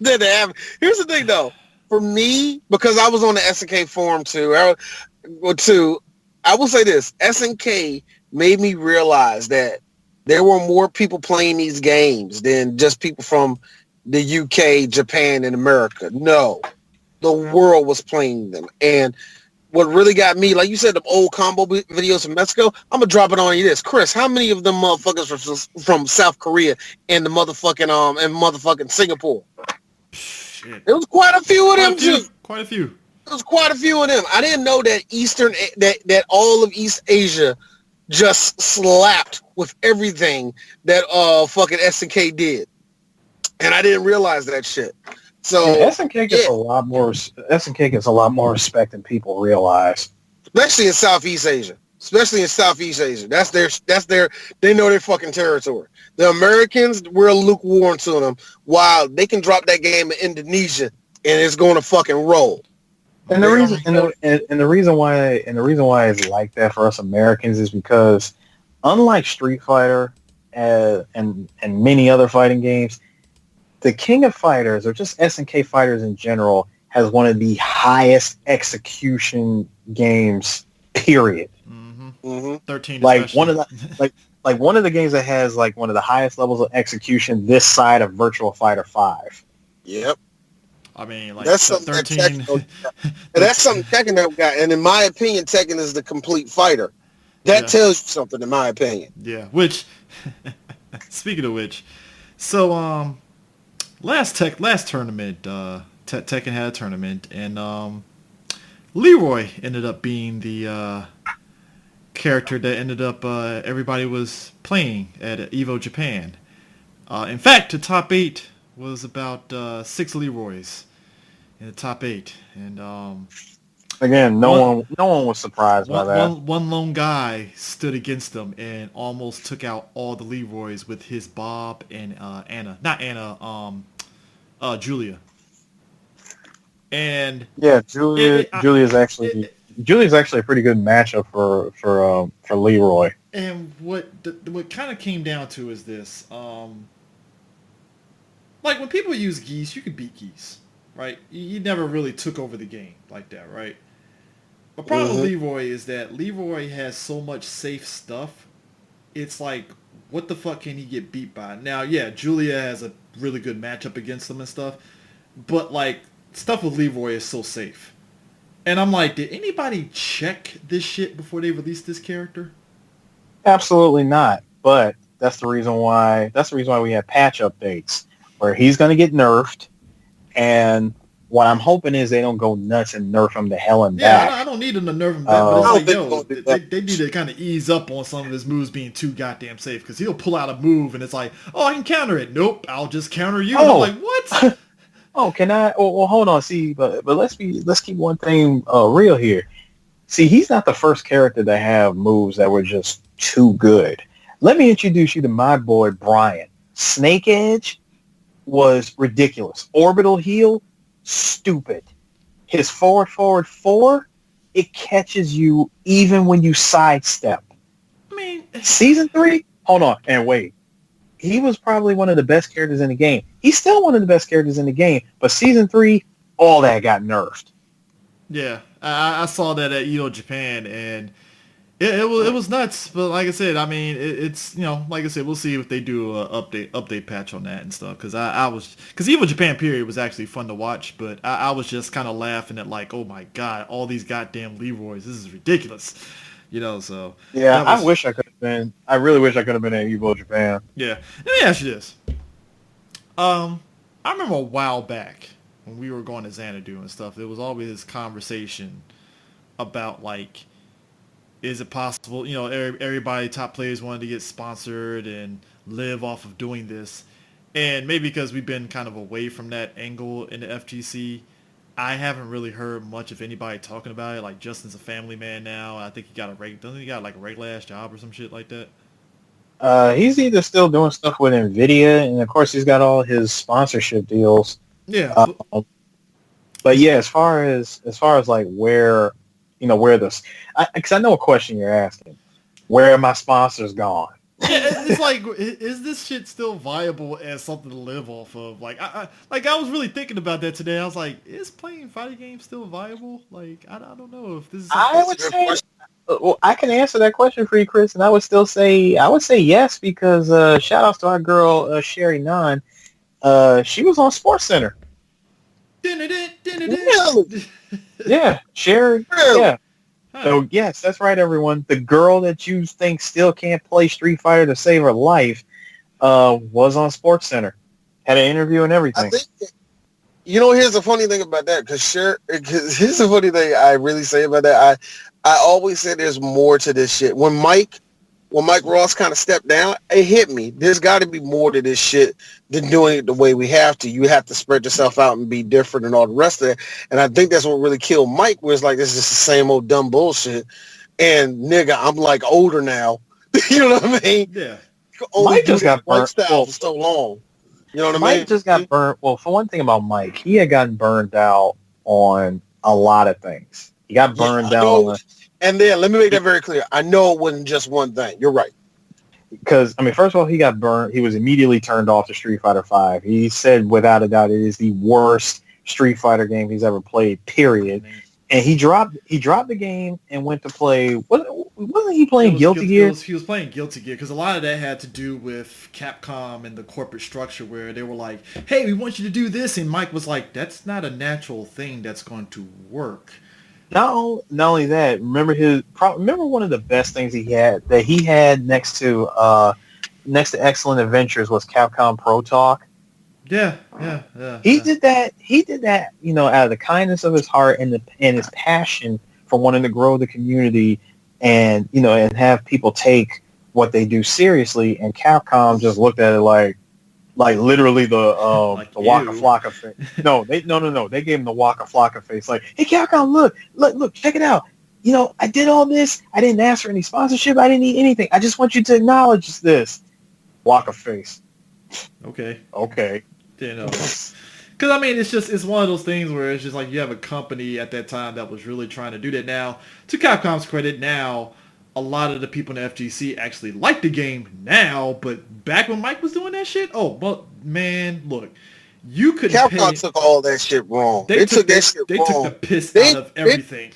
that to happen. Here's the thing, though. For me, because I was on the SNK forum too, I will say this. SNK made me realize that there were more people playing these games than just people from the UK, Japan, and America. No. The world was playing them. And what really got me, like you said, the old combo videos from Mexico, I'm going to drop it on you this. Chris, how many of them motherfuckers were from South Korea and the motherfucking Singapore? Shit. There was quite a few of them, too. Quite a few. There was quite a few of them. I didn't know that that all of East Asia just slapped with everything that fucking SNK did. And I didn't realize that shit. So SNK gets a lot more. SNK gets a lot more respect than people realize, especially in Southeast Asia. That's their. They know their fucking territory. The Americans, we're lukewarm to them. While they can drop that game in Indonesia and it's going to fucking roll. And the reason why it's like that for us Americans is because unlike Street Fighter and many other fighting games, the King of Fighters, or just SNK Fighters in general, has one of the highest execution games, period. Mm-hmm. 13 like especially. one of the like one of the games that has like one of the highest levels of execution this side of Virtual Fighter 5. Yep. I mean, like That's something 13. and that's something Tekken never got. And in my opinion, Tekken is the complete fighter. That tells you something, in my opinion. Yeah. Which, speaking of which, so last tournament, Tekken had a tournament, and Leroy ended up being the character that ended up everybody was playing at Evo Japan. In fact, the top 8 was about 6 Leroys in the top 8, and again, no one was surprised by that. One lone guy stood against them and almost took out all the Leroys with his Bob and Julia. And yeah, Julia's actually a pretty good matchup for Leroy. And what kind of came down to is this: like when people use Geese, you could beat Geese, right? You never really took over the game like that, right? The problem with Leroy is that Leroy has so much safe stuff. It's like, what the fuck can he get beat by? Now, yeah, Julia has a really good matchup against him and stuff, but like stuff with Leroy is so safe. And I'm like, did anybody check this shit before they released this character? Absolutely not. But that's the reason why we have patch updates where he's going to get nerfed, and what I'm hoping is they don't go nuts and nerf him to hell and back. Yeah, I don't need them to nerf him back, but it's like, they need to kind of ease up on some of his moves being too goddamn safe, because he'll pull out a move and it's like, oh, I can counter it. Nope, I'll just counter you. And I'm like, what? Oh, can I? Well, hold on. See, but let's keep one thing real here. See, he's not the first character to have moves that were just too good. Let me introduce you to my boy Brian. Snake Edge was ridiculous. Orbital Heal, stupid. His forward 4, it catches you even when you sidestep. I mean, Season 3, hold on and wait. He was probably one of the best characters in the game. He's still one of the best characters in the game, but Season 3, all that got nerfed. Yeah, I saw that at Evo Japan, and it was nuts. But like I said, I mean, it's, you know, like I said, we'll see if they do a update patch on that and stuff. Because because Evo Japan period was actually fun to watch, but I was just kind of laughing at like, oh my god, all these goddamn Leroys, this is ridiculous. You know, so yeah, I wish I could have been. I really wish I could have been at Evo Japan. Yeah, let me ask you this. I remember a while back when we were going to Xanadu and stuff, there was always this conversation about like, is it possible? You know, everybody, top players wanted to get sponsored and live off of doing this, and maybe because we've been kind of away from that angle in the FGC. I haven't really heard much of anybody talking about it. Like, Justin's a family man now. I think doesn't he got like a regular ass job or some shit like that? He's either still doing stuff with Nvidia, and of course he's got all his sponsorship deals. Yeah. But yeah, as far as like where this, because I know a question you're asking. Where are my sponsors gone? Yeah, it's like, is this shit still viable as something to live off of? Like, I was really thinking about that today. I was like, is playing fighting games still viable? Like, I don't know if this is. I would say, well, I can answer that question for you, Chris, and I would say yes, because shout outs to our girl Sherry Nunn. She was on Sports Center. Yeah, Sherry. Yeah. Huh. So yes, that's right, everyone. The girl that you think still can't play Street Fighter to save her life was on Sports Center. Had an interview and everything. I think, here's the funny thing about that, because here's the funny thing I really say about that. I always say there's more to this shit. When Mike Ross kind of stepped down, it hit me. There's got to be more to this shit than doing it the way we have to. You have to spread yourself out and be different and all the rest of it. And I think that's what really killed Mike, was like, this is just the same old dumb bullshit. And nigga, I'm like older now. You know what I mean? Yeah. Mike just got burnt for so long. You know what I mean? Mike just got burnt. Well, for one thing about Mike, he had gotten burned out on a lot of things. He got burned out on. And then let me make that very clear. I know it wasn't just one thing. You're right. because I mean, first of all, he got burned. He was immediately turned off to Street Fighter V. He said without a doubt it is the worst Street Fighter game he's ever played. Period. And he dropped the game and went to play. Wasn't he playing Guilty Gear? He was playing Guilty Gear because a lot of that had to do with Capcom and the corporate structure where they were like, "Hey, we want you to do this," and Mike was like, "That's not a natural thing that's going to work." Not only that, remember one of the best things he had next to Excellent Adventures was Capcom Pro Talk. Yeah. He did that, out of the kindness of his heart and his passion for wanting to grow the community and have people take what they do seriously. And Capcom just looked at it like literally the Waka Flocka face. No. They gave him the Waka Flocka face. Like, hey, Capcom, look, check it out. I did all this. I didn't ask for any sponsorship. I didn't need anything. I just want you to acknowledge this. Waka face. Okay. Because I mean, it's one of those things where it's just like you have a company at that time that was really trying to do that. Now, to Capcom's credit, now a lot of the people in the FGC actually like the game now, but back when Mike was doing that shit, man, look, you could. Capcom took all that shit wrong. They took that shit wrong. They took the piss out of everything.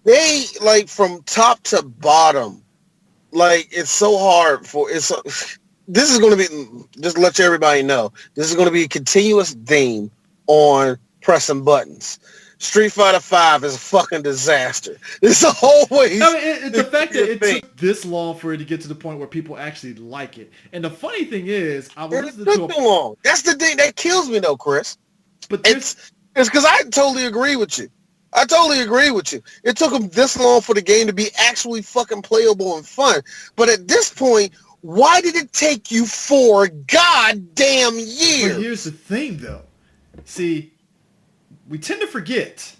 They like from top to bottom, like it's so hard for This is going to be, just to let everybody know, this is going to be a continuous theme on pressing buttons. Street Fighter V is a fucking disaster. It's always... I mean, the fact that it took this long for it to get to the point where people actually like it. And the funny thing is, I was listening to... too long. That's the thing that kills me, though, Chris. But it's because I totally agree with you. It took them this long for the game to be actually fucking playable and fun. But at this point... why did it take you 4 goddamn years? But here's the thing, though. See, we tend to forget.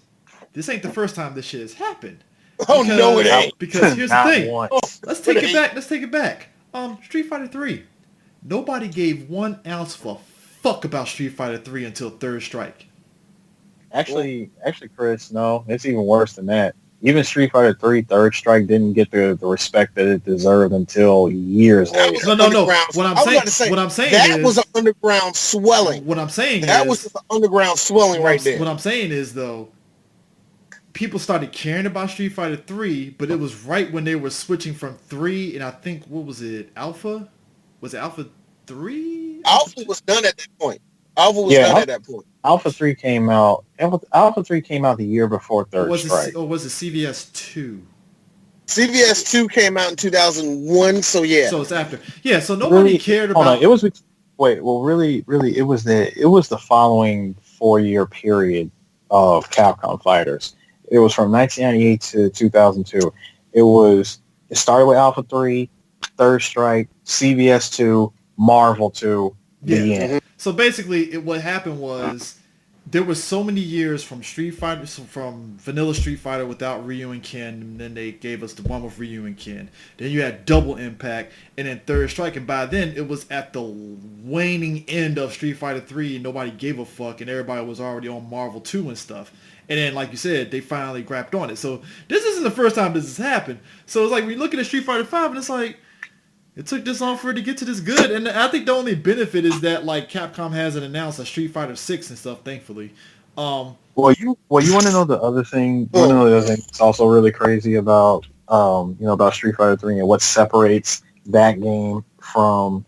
This ain't the first time this shit has happened. No, it ain't. Because here's the thing. Let's take it back. Street Fighter 3. Nobody gave 1 ounce of a fuck about Street Fighter 3 until Third Strike. Actually, Chris, no, it's even worse than that. Even Street Fighter 3 Third Strike didn't get the respect that it deserved until years later. No. What I'm saying that is, was an underground swelling. What I'm saying that was just an underground swelling right there. What I'm saying is, though, people started caring about Street Fighter 3, but it was right when they were switching from 3, and I think, what was it, Alpha? Was it Alpha 3? Alpha was done at that point. At that point. Alpha 3 came out. Alpha 3 came out the year before Third Strike. Or was it CVS 2? CVS 2 came out in 2001, so yeah. So it's after. Yeah, so nobody cared about... Hold on, it was... Wait, well, really, it was the following 4-year period of Capcom fighters. It was from 1998 to 2002. It started with Alpha 3, Third Strike, CVS 2, Marvel 2, the end. Mm-hmm. So basically, what happened was there were so many years from vanilla Street Fighter without Ryu and Ken, and then they gave us the one with Ryu and Ken. Then you had Double Impact, and then Third Strike, and by then it was at the waning end of Street Fighter 3, and nobody gave a fuck, and everybody was already on Marvel 2 and stuff. And then, like you said, they finally grabbed on it. So this isn't the first time this has happened. So it's like, when you look at Street Fighter 5, and it's like, it took this long for it to get to this good, and I think the only benefit is that like Capcom hasn't announced a Street Fighter 6 and stuff, thankfully. Well, you want to know the other thing? One of the other things that's also really crazy about about Street Fighter 3 and what separates that game from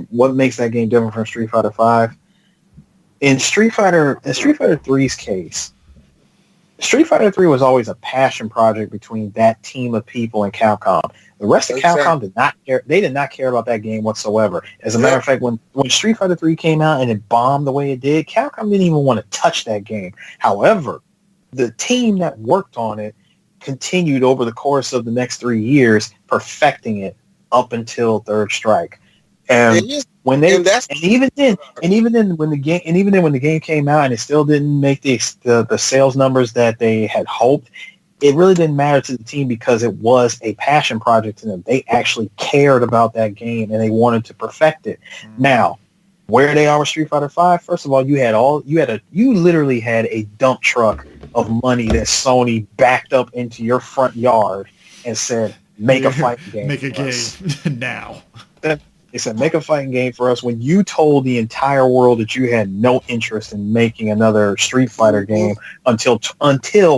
what makes that game different from Street Fighter 5. In Street Fighter 3's case, Street Fighter 3 was always a passion project between that team of people and Capcom. The rest of Capcom did not care. They did not care about that game whatsoever. As a matter of fact, when Street Fighter 3 came out and it bombed the way it did, Capcom didn't even want to touch that game. However, the team that worked on it continued over the course of the next 3 years, perfecting it up until Third Strike. And when the game came out and it still didn't make the sales numbers that they had hoped, it really didn't matter to the team because it was a passion project to them. They actually cared about that game and they wanted to perfect it. Now, where they are with Street Fighter V, first of all, you literally had a dump truck of money that Sony backed up into your front yard and said, make a fighting game. Make a for game us. now. They said, make a fighting game for us. When you told the entire world that you had no interest in making another Street Fighter game until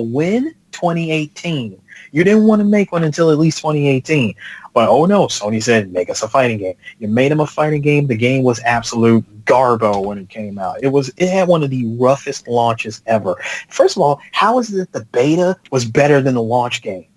when? 2018. You didn't want to make one until at least 2018. But oh no, Sony said, make us a fighting game. You made them a fighting game. The game was absolute garbo when it came out. It had one of the roughest launches ever. First of all, how is it that the beta was better than the launch game?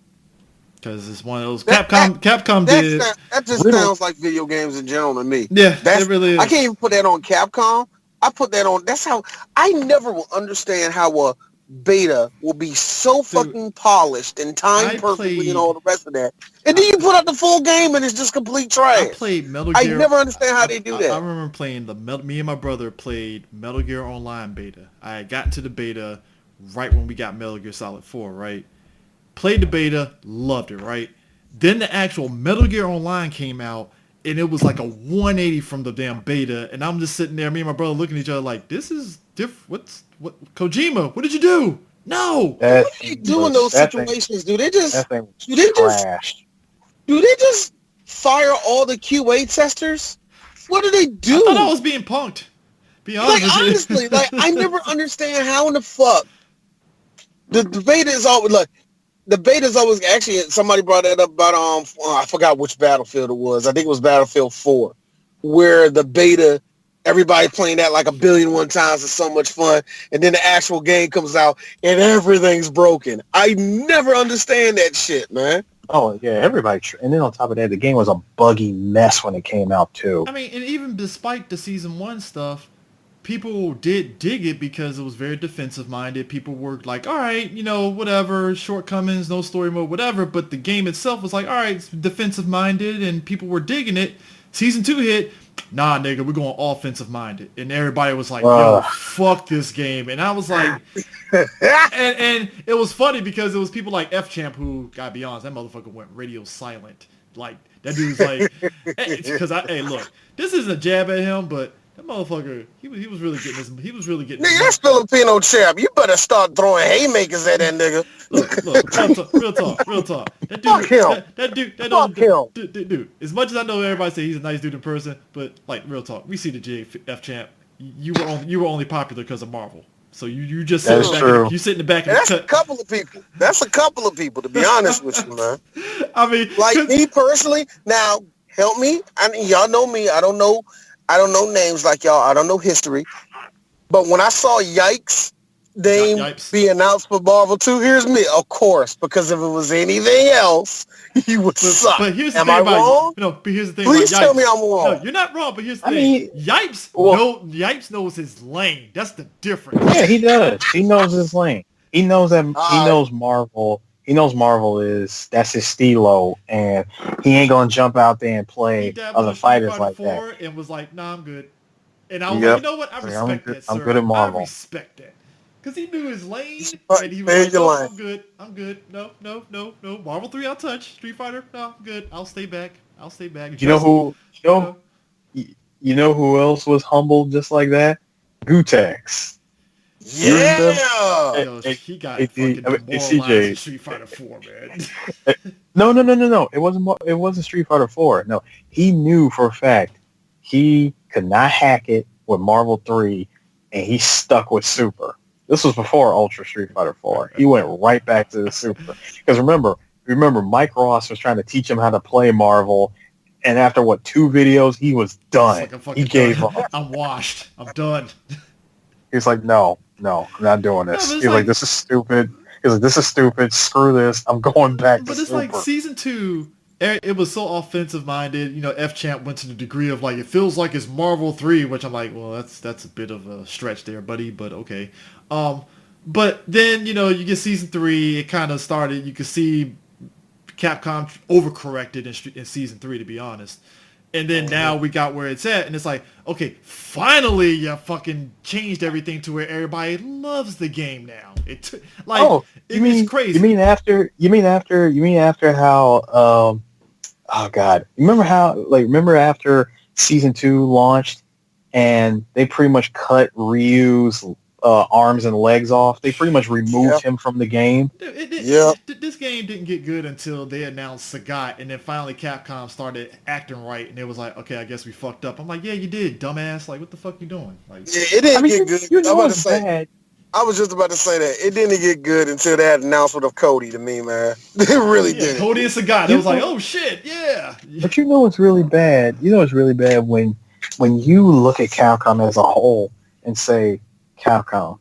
Because it's one of those Capcom did. That just sounds like video games in general to me. Yeah, it really is. I can't even put that on Capcom. I put that on. That's how I never will understand how a beta will be so fucking polished and timed perfectly and all the rest of that. And then you put out the full game and it's just complete trash. I played Metal Gear. I never understand how they do that. I remember playing me and my brother played Metal Gear Online beta. I got into the beta right when we got Metal Gear Solid 4, right? Played the beta, loved it, right? Then the actual Metal Gear Online came out, and it was like a 180 from the damn beta, and I'm just sitting there, me and my brother looking at each other like, this is different. Kojima, what did you do? No! What do you do in those situations? Do they just fire all the QA testers? What do they do? I thought I was being punked. Be honest with you. Honestly, I never understand how in the fuck the beta is always the beta is always actually somebody brought that up about I forgot which Battlefield it was. I think it was Battlefield 4, where the beta everybody playing that like 1,000,000,001 times. It's so much fun, and then the actual game comes out and everything's broken. I never understand that shit, man. Oh yeah, everybody. And then on top of that, the game was a buggy mess when it came out too. I mean, and even despite the season 1 stuff, people did dig it because it was very defensive-minded. People were like, all right, whatever, shortcomings, no story mode, whatever. But the game itself was like, all right, it's defensive-minded, and people were digging it. Season 2 hit, nah, nigga, we're going offensive-minded. And everybody was like, yo, fuck this game. And I was like, and it was funny because it was people like F-Champ who, gotta be honest, that motherfucker went radio silent. Like, that dude's like, because look, this isn't a jab at him, but that motherfucker, he was really getting his. Nigga, that's Filipino champ. You better start throwing haymakers at that nigga. Look, real talk. That dude. As much as I know everybody say he's a nice dude in person, but like real talk, we see the JF champ. You were only popular because of Marvel. So you just sit in the back. You sit in the back. That's a couple of people. That's a couple of people, to be honest with you, man. I mean, like me personally. Now, help me. I mean, y'all know me. I don't know names like y'all. I don't know history. But when I saw Yikes name be announced for Marvel 2, here's me. Of course, because if it was anything else, you would suck. But here's the Am thing I about wrong? but here's the thing Please about Yipes. tell me I'm wrong. No, you're not wrong, but here's the thing. Yipes knows his lane. That's the difference. Yeah, he does. He knows his lane. He knows that he knows Marvel. He knows Marvel that's his stilo, and he ain't gonna jump out there and play other fighters like that. And was like, nah, I'm good. And I was like, you know what? I respect that, sir. I'm good at Marvel. I respect that. Because he knew his lane, and he was like, no, I'm good. No. Marvel 3, I'll touch. Street Fighter, no, I'm good. I'll stay back. You know who else was humbled just like that? Gutex. Yeah. He got fucking demoralized in Street Fighter 4, man. No. It wasn't Street Fighter 4. No, he knew for a fact he could not hack it with Marvel 3, and he stuck with Super. This was before Ultra Street Fighter 4. He went right back to the Super. Because remember, Mike Ross was trying to teach him how to play Marvel, and after 2 videos, he was done. He gave up. I'm washed. I'm done. He's like, no, I'm not doing this. He's like, this is stupid. He's like, this is stupid. Screw this. I'm going back to Super. But it's like Season 2, it was so offensive-minded. F-Champ went to the degree of, like, it feels like it's Marvel 3, which I'm like, well, that's a bit of a stretch there, buddy, but okay. But then, you get Season 3, it kind of started, you could see Capcom overcorrected in Season 3, to be honest. And then now we got where it's at, and it's like, okay, finally you fucking changed everything to where everybody loves the game now. It's crazy. You mean after how? Oh God, remember after Season 2 launched, and they pretty much cut Ryu's arms and legs off. They pretty much removed him from the game. This game didn't get good until they announced Sagat, and then finally Capcom started acting right, and it was like, okay, I guess we fucked up. I'm like, yeah, you did, dumbass. Like, what the fuck you doing? Like, yeah, it didn't get good. You know it's bad. I was just about to say that. It didn't get good until that announcement of Cody to me, man. It really did. Cody and Sagat. It was like, oh shit, yeah. But you know it's really bad. You know it's really bad when you look at Capcom as a whole and say, Capcom,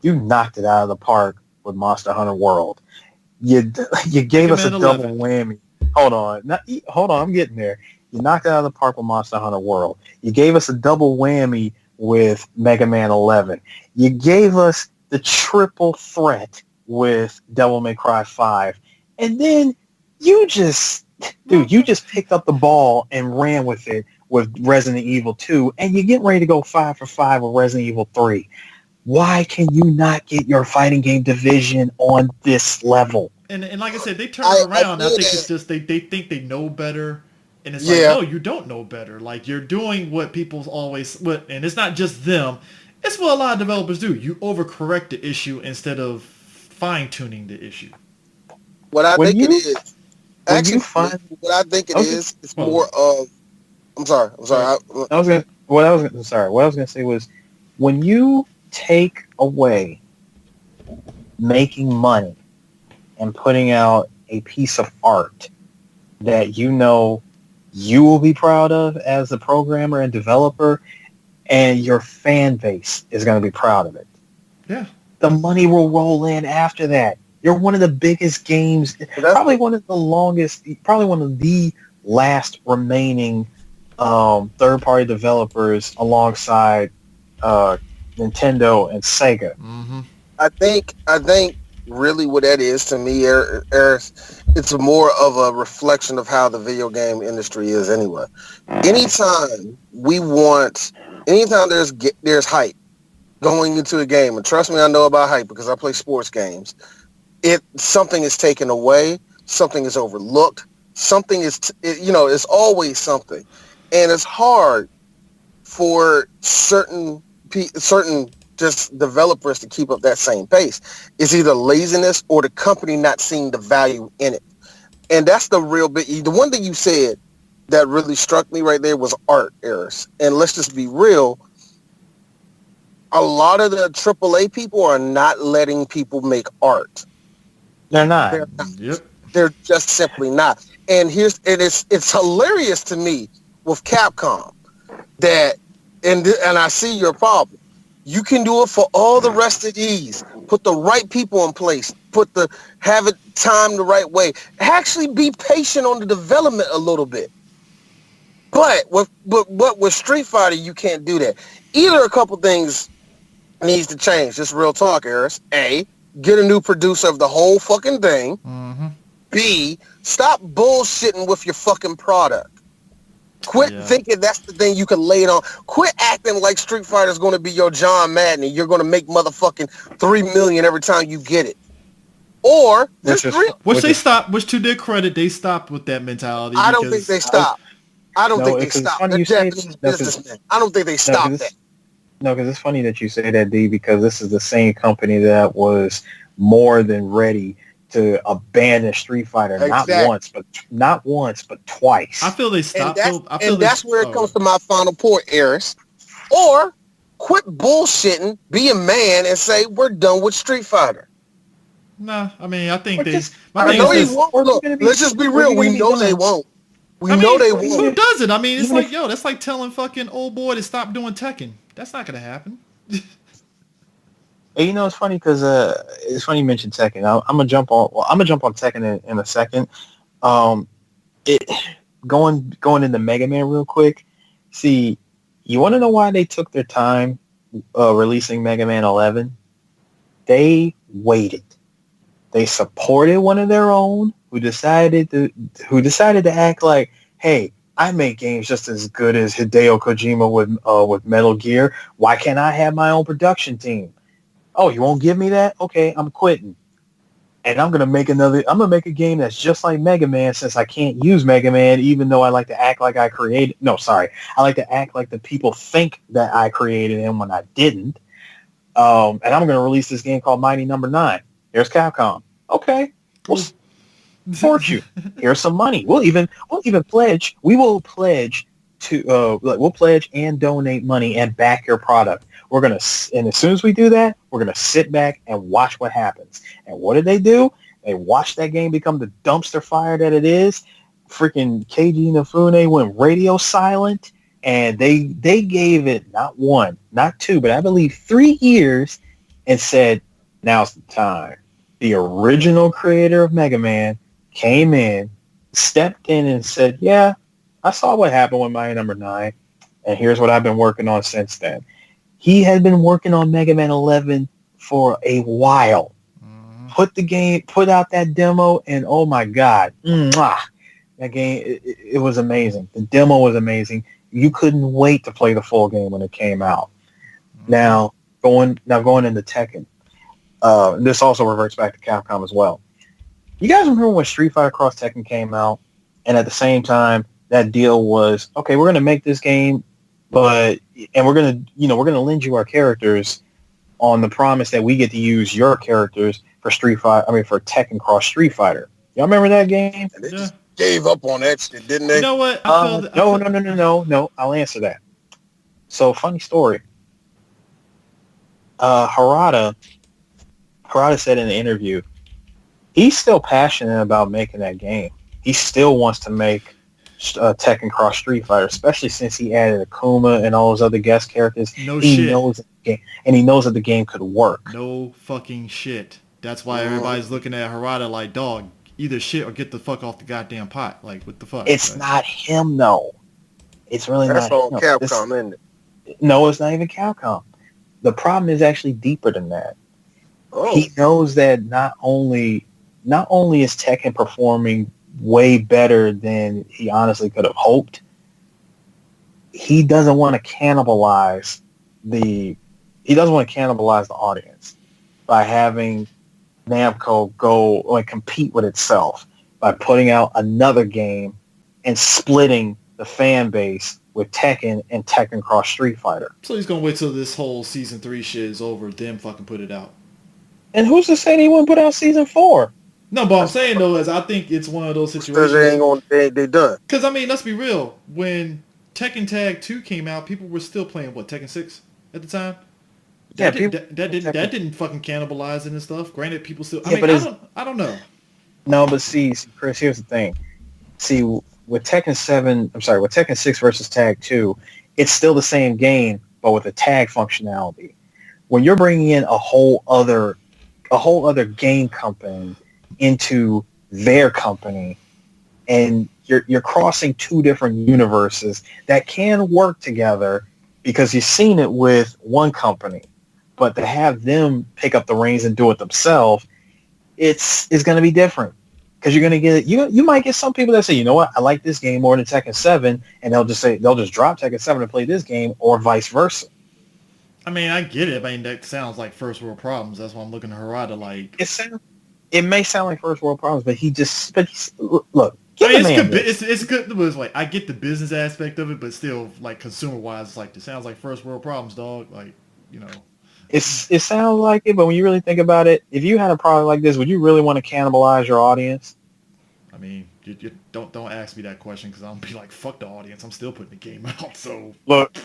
you knocked it out of the park with Monster Hunter World. You gave us a double whammy. Hold on, I'm getting there. You knocked it out of the park with Monster Hunter World. You gave us a double whammy with Mega Man 11. You gave us the triple threat with Devil May Cry 5. And then you just picked up the ball and ran with it with Resident Evil 2, and you're getting ready to go 5 for 5 with Resident Evil 3. Why can you not get your fighting game division on this level? And like I said, they turn it around. I think it's just they think they know better. And it's like, no, you don't know better. Like, you're doing what people's always... And it's not just them. It's what a lot of developers do. You overcorrect the issue instead of fine-tuning the issue. What I think it is... Actually, what I think it is, it's more of... I'm sorry. What I was going to say was, when you take away making money and putting out a piece of art that you know you will be proud of as a programmer and developer, and your fan base is going to be proud of it. Yeah. The money will roll in after that. You're one of the biggest games, probably one of the last remaining third-party developers alongside Nintendo and Sega. Mm-hmm. I think really what that is to me, it's more of a reflection of how the video game industry is anyway. Anytime there's hype going into a game, and trust me, I know about hype because I play sports games, something is taken away, something is overlooked, something is, it's always something. And it's hard for certain just developers to keep up that same pace. It's either laziness or the company not seeing the value in it. And that's the real big... The one thing you said that really struck me right there was art errors. And let's just be real, a lot of the AAA people are not letting people make art. They're not. Yep. They're just simply not. And it's hilarious to me with Capcom that, and I see your problem. You can do it for all the rest of these. Put the right people in place. Have it timed the right way. Actually be patient on the development a little bit. But with Street Fighter, you can't do that. Either a couple things needs to change. Just real talk, Eris. A, get a new producer of the whole fucking thing. Mm-hmm. B, stop bullshitting with your fucking product. Quit thinking that's the thing you can lay it on. Quit acting like Street Fighter is going to be your John Madden and you're going to make motherfucking $3 million every time you get it. Or which to their credit, they stopped with that mentality. I don't think they stopped. I don't think they stopped. They're Japanese businessmen. I don't think they stopped that. No, because it's funny that you say that, D, because this is the same company that was more than ready to abandon Street Fighter not once, but twice. I feel they stopped. And that's where it comes to my final point, Eris. Or quit bullshitting, be a man, and say we're done with Street Fighter. Nah, I mean, I think let's just be real. We know they won't. We know they won't. Who does it? I mean, it's like, that's like telling fucking old boy to stop doing Tekken. That's not gonna happen. And it's funny because it's funny you mentioned Tekken. I'm gonna jump on Tekken in a second. Going into Mega Man real quick. See, you want to know why they took their time releasing Mega Man 11? They waited. They supported one of their own who decided to act like, hey, I make games just as good as Hideo Kojima with Metal Gear. Why can't I have my own production team? Oh, you won't give me that? Okay, I'm quitting. And I'm gonna make a game that's just like Mega Man, since I can't use Mega Man, even though I like to act like I like to act like the people think that I created him when I didn't. And I'm going to release this game called Mighty Number 9. Here's Capcom. Okay, we'll support you. Here's some money. We'll even pledge. We will pledge to we'll pledge and donate money and back your product. And as soon as we do that, we're gonna sit back and watch what happens. And what did they do? They watched that game become the dumpster fire that it is. Freaking Keiji Inafune went radio silent, and they gave it not one, not two, but I believe 3 years, and said, "Now's the time." The original creator of Mega Man came in, stepped in, and said, "Yeah, I saw what happened with Mighty Number 9, and here's what I've been working on since then." He had been working on Mega Man 11 for a while. Put out that demo, and oh my God, mwah, that game, it was amazing. The demo was amazing. You couldn't wait to play the full game when it came out. Now going into Tekken, this also reverts back to Capcom as well. You guys remember when Street Fighter Cross Tekken came out, and at the same time that deal was, okay, we're going to make this game, and we're going to lend you our characters on the promise that we get to use your characters for for Tekken Cross Street Fighter. Y'all remember that game? And they just gave up on that shit, didn't they? You know what? No. I'll answer that. So, funny story. Harada said in an interview, he's still passionate about making that game. He still wants to make Tekken Cross Street Fighter, especially since he added Akuma and all those other guest characters. He knows that the game could work. No fucking shit. That's why everybody's looking at Harada like, dog, either shit or get the fuck off the goddamn pot. Like, what the fuck? It's not him, though. It's really That's not all him. Capcom, isn't it? No, it's not even Capcom. The problem is actually deeper than that. Oh. He knows that not only is Tekken performing way better than he honestly could have hoped, he doesn't want to cannibalize the audience by having Namco go and compete with itself by putting out another game and splitting the fan base with Tekken and Tekken Cross Street Fighter. So he's gonna wait till this whole season 3 shit is over, then fucking put it out. And who's to say he wouldn't put out season 4? No, but I'm saying though is I think it's one of those situations. Because they done. Because I mean, let's be real. When Tekken Tag 2 came out, people were still playing Tekken 6 at the time. That didn't fucking cannibalize it and stuff. Granted, people still. I don't know. No, but see, Chris, here's the thing. See, with Tekken 6 versus Tag 2, it's still the same game, but with a tag functionality. When you're bringing in a whole other game company into their company, and you're crossing two different universes that can work together because you've seen it with one company, but to have them pick up the reins and do it themselves, it's going to be different. Because you're going to get you might get some people that say, you know what, I like this game more than Tekken 7, and they'll just drop Tekken 7 and play this game, or vice versa. I mean, I get it. I mean, that sounds like first world problems. That's why I'm looking at Harada like. It may sound like first world problems, but look. I mean, it's good. It was like, I get the business aspect of it, but still, like, consumer wise, it's like, it sounds like first world problems, dog. Like, you know. It sounds like it, but when you really think about it, if you had a product like this, would you really want to cannibalize your audience? I mean, you don't ask me that question, because I'm be like, fuck the audience. I'm still putting the game out. So look,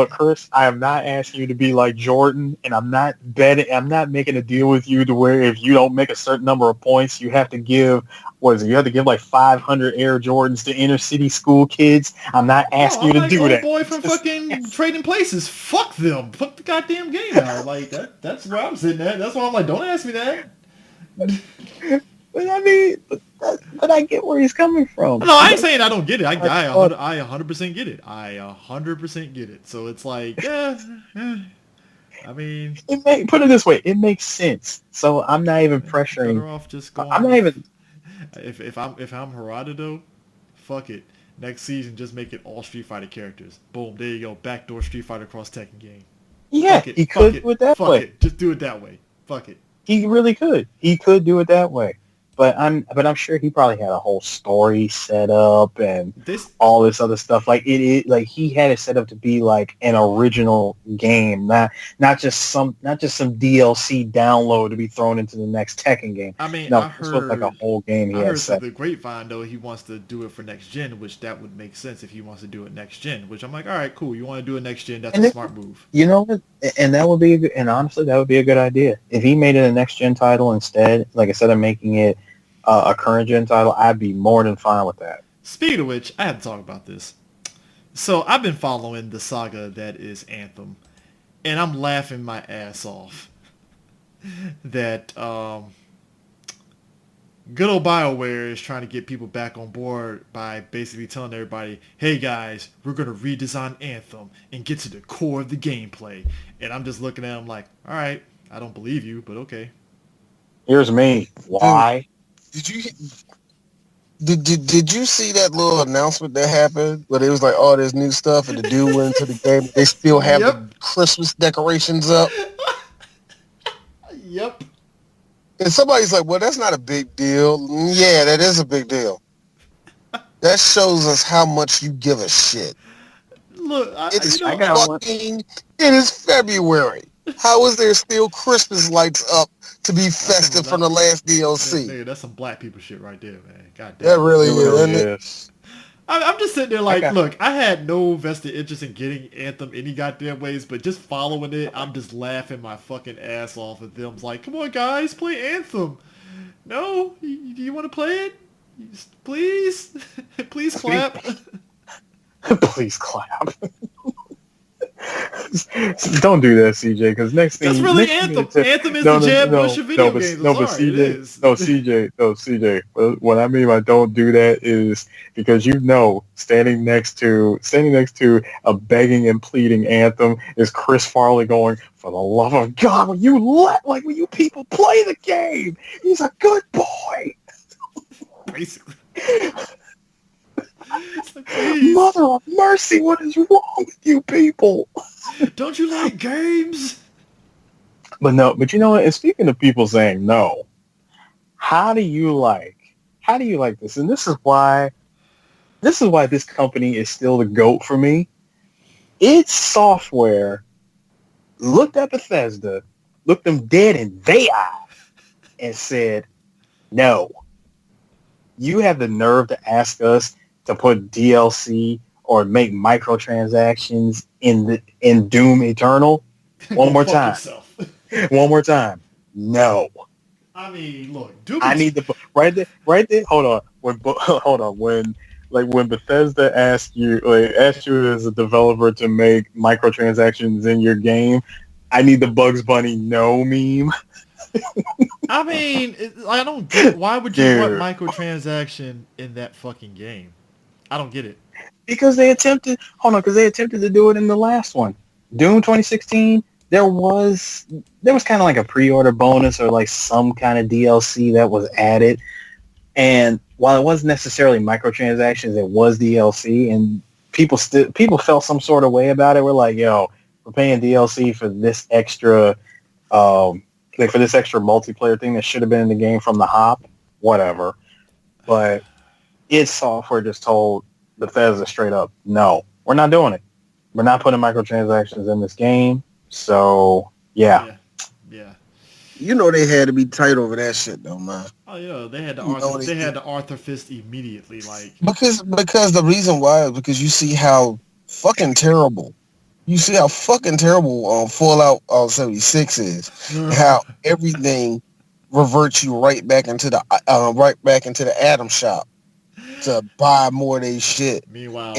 Chris, I am not asking you to be like Jordan, and I'm not making a deal with you to where if you don't make a certain number of points, you have to give. You have to give like 500 Air Jordans to inner city school kids. I'm not asking you to do that. Boy from fucking Trading Places. Fuck them. Put the goddamn game out. Like that's where I'm sitting at. That's why I'm like, don't ask me that. But I mean, but I get where he's coming from. No, I ain't saying I don't get it. I 100% get it. I 100% get it. So it's like, yeah. I mean, put it this way, it makes sense. So I'm not even pressuring. Better off just going. I'm not even. If I'm Harada though, fuck it. Next season, just make it all Street Fighter characters. Boom, there you go. Backdoor Street Fighter Cross Tekken game. Yeah, he could do it that way. Fuck it. Just do it that way. Fuck it. He really could. He could do it that way. But I'm sure he probably had a whole story set up and This all this other stuff. Like like he had it set up to be like an original game, not just some DLC download to be thrown into the next Tekken game. I mean, No, this was like a whole game he I had heard through set. the grapevine though he wants to do it for next gen, which that would make sense if he wants to do it next gen. Which I'm like, all right, cool. You want to do it next gen? That's a smart move. You know what? And that would be and honestly, that would be a good idea if he made it a next gen title instead. Like instead of making it a current gen title, I'd be more than fine with that. Speaking of which, I have to talk about this. So I've been following the saga that is Anthem, and I'm laughing my ass off that good old BioWare is trying to get people back on board by basically telling everybody, hey guys, we're going to redesign Anthem and get to the core of the gameplay. And I'm just looking at them like, all right, I don't believe you, but okay. Here's me. Why? Did you see that little announcement that happened where it was like, oh, there's new stuff and the dude went into the game. They still have the Christmas decorations up. Yep. And somebody's like, well, that's not a big deal. Yeah, that is a big deal. That shows us how much you give a shit. Look, it is February. How is there still Christmas lights up to be festive from the last DLC? Nigga, that's some black people shit right there, man. God damn. That really is. I'm just sitting there like, look, I had no vested interest in getting Anthem any goddamn ways, but just following it, I'm just laughing my fucking ass off at them. It's like, come on, guys, play Anthem. No? Do you want to play it? Please? Please clap. Please clap. Don't do that, CJ, because next thing... That's really Anthem. Anthem is the jab bush of video games. CJ. What I mean by don't do that is because standing next to a begging and pleading Anthem is Chris Farley going, for the love of God, will you people play the game? He's a good boy. Basically. Like, Mother of mercy, what is wrong with you people? Don't you like games? But you know what? And speaking of people saying no, how do you like this? And this is why this company is still the GOAT for me. Its software looked at Bethesda, looked them dead in their eye, and said, no. You have the nerve to ask us to put DLC or make microtransactions in Doom Eternal? One more time. One more time. No. I mean, look, Doom. I need the right there. Hold on. When Bethesda asked you as a developer to make microtransactions in your game, I need the Bugs Bunny no meme. I mean, I don't get why would you want microtransaction in that fucking game? I don't get it. Because they attempted to do it in the last one. Doom 2016, there was kind of like a pre-order bonus or like some kind of DLC that was added. And while it wasn't necessarily microtransactions, it was DLC, and people felt some sort of way about it. We're like, yo, we're paying DLC for this extra multiplayer thing that should have been in the game from the hop, whatever. But its software just told Bethesda straight up, no, we're not doing it. We're not putting microtransactions in this game. So, yeah. You know they had to be tight over that shit, though, man. Oh yeah, they had the Arthur fist immediately, like because the reason why is because you see how fucking terrible. Fallout 76 is. How everything reverts you right back into the Atom shop to buy more of their shit. Meanwhile,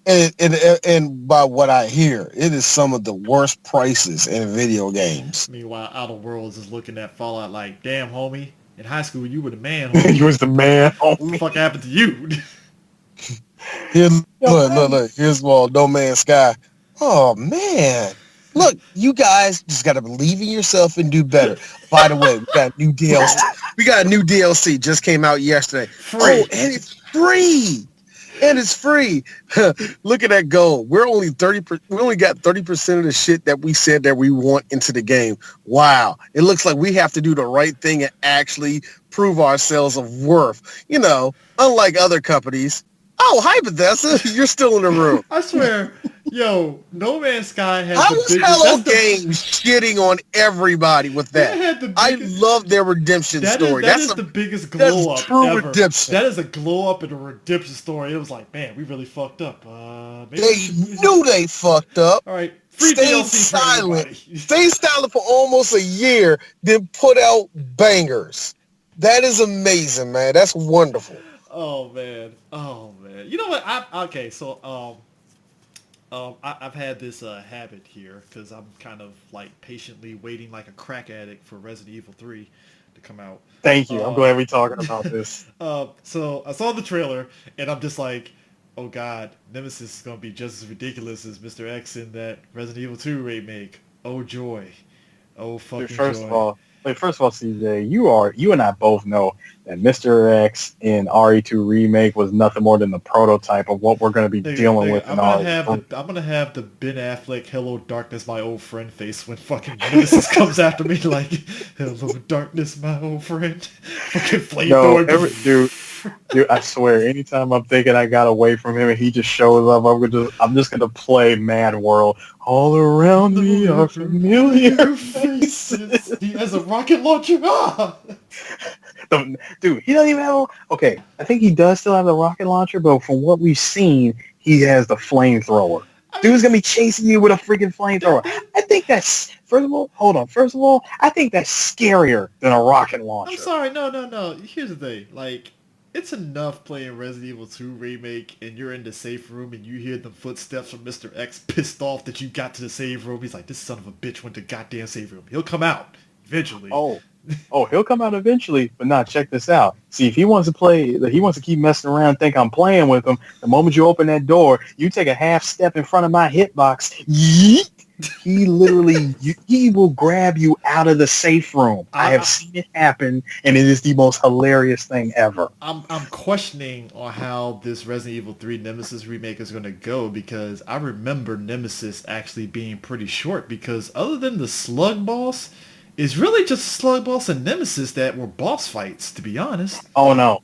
and by what I hear, it is some of the worst prices in video games. Meanwhile, Outer Worlds is looking at Fallout like, damn, homie, in high school you were the man, homie. You was the man, homie. What the fuck happened to you? Look. Here's No Man's Sky. Oh, man. Look, you guys just got to believe in yourself and do better. By the way, we got new DLC. Just came out yesterday. Free. Oh, and it's free. And it's free. Look at that goal. We're only 30%. We only got 30% of the shit that we said that we want into the game. Wow. It looks like we have to do the right thing and actually prove ourselves of worth. Unlike other companies. Oh, hi, Bethesda. You're still in the room. I swear, yo, No Man's Sky has How the was biggest. Hello Games shitting on everybody with that? I love their redemption story. That is the biggest glow up true ever. redemption. That is a glow up and a redemption story. It was like, man, we really fucked up. They knew they fucked up. All right, free Stayed DLC for silent. everybody. Stayed silent for almost a year, then put out bangers. That is amazing, man. That's wonderful. Oh man. You know what? I've had this habit here because I'm kind of like patiently waiting like a crack addict for Resident Evil 3 to come out. Thank you. I'm glad we're talking about this. So I saw the trailer and I'm just like, oh god, Nemesis is gonna be just as ridiculous as Mr. X in that Resident Evil 2 remake. Oh joy. Oh fucking joy. First of all, CJ, you and I both know that Mr. X in RE2 Remake was nothing more than the prototype of what we're going to be dealing with in RE3. I'm gonna have the Ben Affleck "Hello Darkness, my old friend" face when fucking Nemesis comes after me, like "Hello Darkness, my old friend." Fucking flamethrower. Dude, I swear, anytime I'm thinking I got away from him and he just shows up, I'm just gonna play Mad World. All around me are familiar faces. He has a rocket launcher. Dude, he doesn't even have. Okay, I think he does still have the rocket launcher, but from what we've seen, he has the flamethrower. Dude's gonna be chasing you with a freaking flamethrower. I think that's. First of all, I think that's scarier than a rocket launcher. I'm sorry, no. Here's the thing, like. It's enough playing Resident Evil 2 Remake and you're in the safe room and you hear the footsteps from Mr. X pissed off that you got to the save room. He's like, this son of a bitch went to goddamn save room. He'll come out eventually. Oh, he'll come out eventually, but not check this out. See, if he wants to keep messing around, think I'm playing with him, the moment you open that door, you take a half step in front of my hitbox, yeet, he literally, he will grab you out of the safe room. I have seen it happen, and it is the most hilarious thing ever. I'm questioning on how this Resident Evil 3 Nemesis remake is going to go, because I remember Nemesis actually being pretty short, because other than the slug boss, it's really just slug boss and Nemesis that were boss fights, to be honest. Oh no.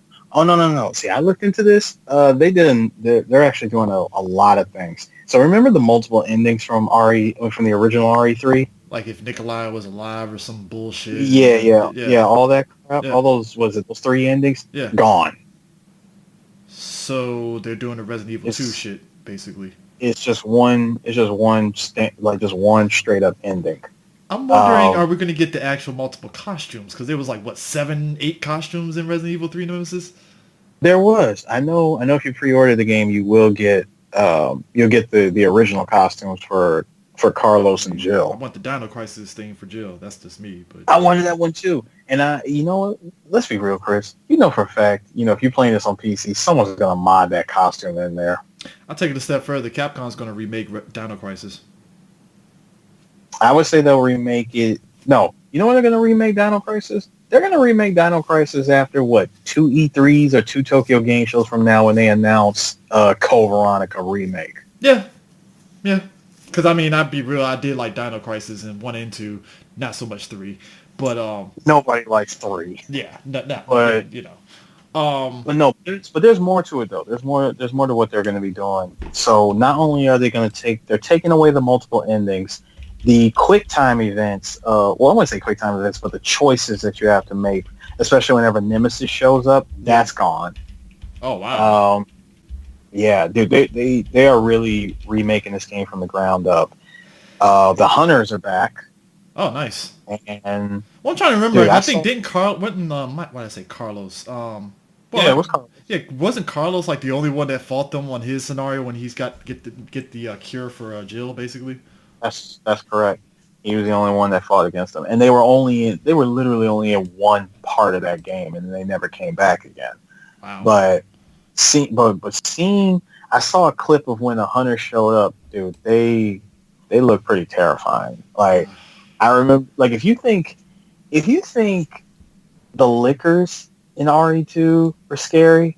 See, I looked into this. They're actually doing a lot of things. So remember the multiple endings from the original RE3? Like if Nikolai was alive or some bullshit. Yeah, all that crap. Yeah. All those, those 3 endings? Yeah. Gone. So they're doing the Resident Evil 2 shit, basically. It's just one straight up ending. I'm wondering, are we going to get the actual multiple costumes? Because there was 7, 8 costumes in Resident Evil 3 Nemesis? There was. I know if you pre-order the game, you will get the original costumes for Carlos and Jill. I want the Dino Crisis thing for Jill. That's just me. But I wanted that one too. And you know what? Let's be real, Chris. You know for a fact, if you're playing this on PC, someone's going to mod that costume in there. I'll take it a step further. Capcom's going to remake Dino Crisis. I would say they'll remake it. No. You know when they're going to remake Dino Crisis? They're going to remake Dino Crisis after, 2 E3s or 2 Tokyo Game Shows from now when they announce Code Veronica remake. Yeah. Because, I'd be real. I did like Dino Crisis in 1 and 2. Not so much 3. But, nobody likes 3. Yeah. No, but, but there's more to it, though. There's more to what they're going to be doing. So not only are they going to they're taking away the multiple endings, the quick time events, I wouldn't say quick time events, but the choices that you have to make, especially whenever Nemesis shows up, that's gone. Oh, wow. Yeah, dude, they are really remaking this game from the ground up. The Hunters are back. Oh, nice. And I'm trying to remember. Dude, I think why did I say Carlos? It was Carlos. Yeah, wasn't Carlos the only one that fought them on his scenario when he's got get the cure for Jill, basically? That's correct. He was the only one that fought against them, and they were literally only in one part of that game, and they never came back again. Wow. But seeing, I saw a clip of when the Hunters showed up, dude. They look pretty terrifying. I remember, if you think the Lickers in RE2 were scary,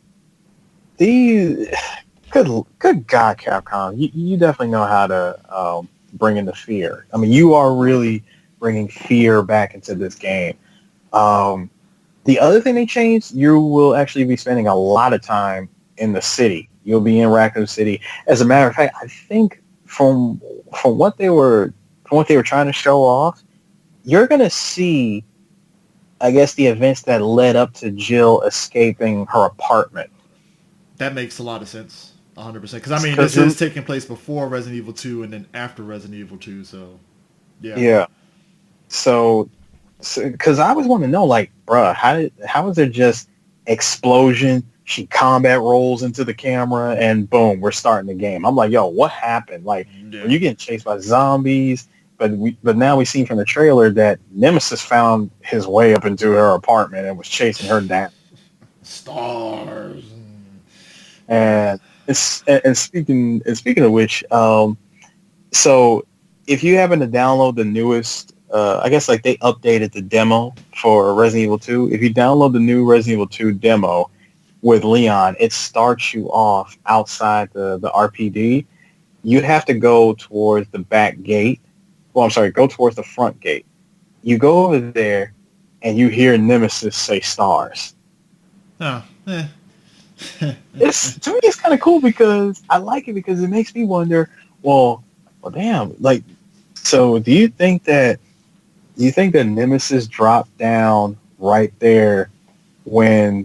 good God, Capcom, you definitely know how to bring in the fear. I mean, you are really bringing fear back into this game. Um, the other thing they changed, you will actually be spending a lot of time in the city. You'll be in Raccoon City. As a matter of fact, I think from what they were trying to show off, you're gonna see, I guess, the events that led up to Jill escaping her apartment. That makes a lot of sense. 100%. Because, I mean, Because this is taking place before Resident Evil 2 and then after Resident Evil 2, so, yeah. yeah, so because I always want to know, like, bruh, how is there just explosion? She combat rolls into the camera, and boom, we're starting the game. I'm like, yo, what happened? Like, Yeah. are you getting chased by zombies? But now we see from the trailer that Nemesis found his way up into her apartment and was chasing her down. Stars. Yeah. And speaking of which, so if you happen to download the newest, I guess like they updated the demo for Resident Evil 2. If you download the new Resident Evil 2 demo with Leon, it starts you off outside the RPD. You have to go towards the back gate. Well, I'm sorry, go towards the front gate. You go over there, and you hear Nemesis say stars. Oh, eh. It's to me, it's kind of cool because I like it because it makes me wonder. Well, damn. Like, so do you think that Nemesis dropped down right there when?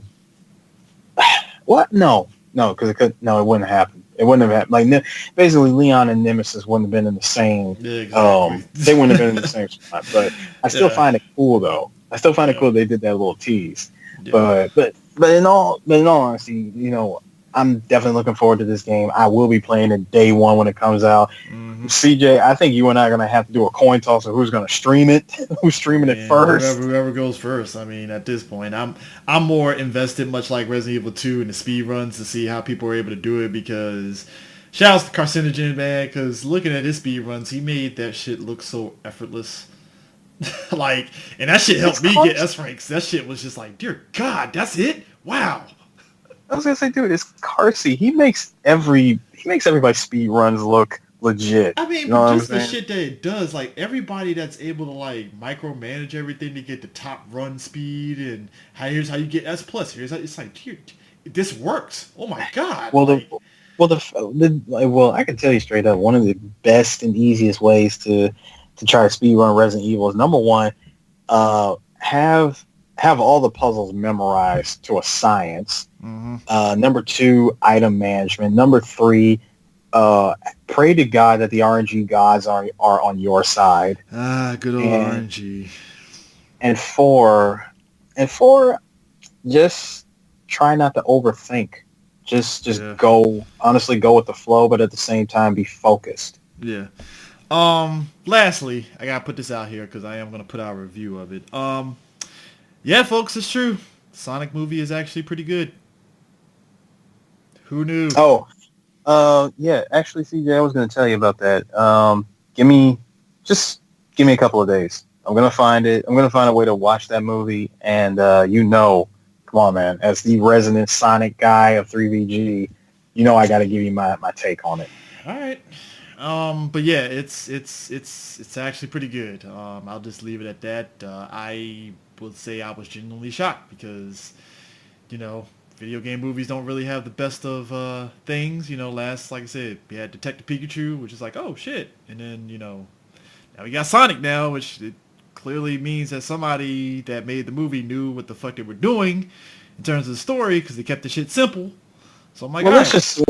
What? No, because it could. No, it wouldn't happen. It wouldn't have happened. Like, basically, Leon and Nemesis wouldn't have been in the same. Yeah, exactly. They wouldn't have been in the same spot. But I still find it cool, though. I still find it cool they did that little tease. Yeah. But in all honesty, I'm definitely looking forward to this game. I will be playing it day one when it comes out. Mm-hmm. CJ, I think you and I are gonna have to do a coin toss of who's gonna stream it, who's streaming it first. Whoever goes first. I mean, at this point, I'm more invested, much like Resident Evil 2, in the speed runs to see how people are able to do it. Because shout out to Carcinogen, man. Because looking at his speed runs, he made that shit look so effortless. Like, and that shit helped me get S ranks. That shit was just like, dear God, that's it. Wow. I was gonna say, dude, it's Carsey. He makes everybody's speed runs look legit. I mean, but just the shit that it does, like everybody that's able to like micromanage everything to get the top run speed, and here's how you get S plus. Here's how it's like, dude, this works. Oh my God. Well, I can tell you straight up, one of the best and easiest ways to try to speed run Resident Evil is, number one, have all the puzzles memorized to a science. Mm-hmm. Number two, item management. Number three, pray to God that the RNG gods are on your side. Good old RNG. And four, just try not to overthink. Just go with the flow, but at the same time be focused. Yeah. Lastly, I gotta put this out here because I am gonna put out a review of it. Yeah, folks, it's true. Sonic movie is actually pretty good. Who knew? Yeah, actually, CJ, I was going to tell you about that. Give me a couple of days. I'm going to find it. I'm going to find a way to watch that movie. And, come on, man, as the resident Sonic guy of 3VG, I got to give you my take on it. All right. But yeah, it's actually pretty good. I'll just leave it at that. I would say I was genuinely shocked because, video game movies don't really have the best of things. Like I said, we had Detective Pikachu, which is like, oh shit, and then now we got Sonic now, which it clearly means that somebody that made the movie knew what the fuck they were doing in terms of the story because they kept the shit simple. So I'm like, let's save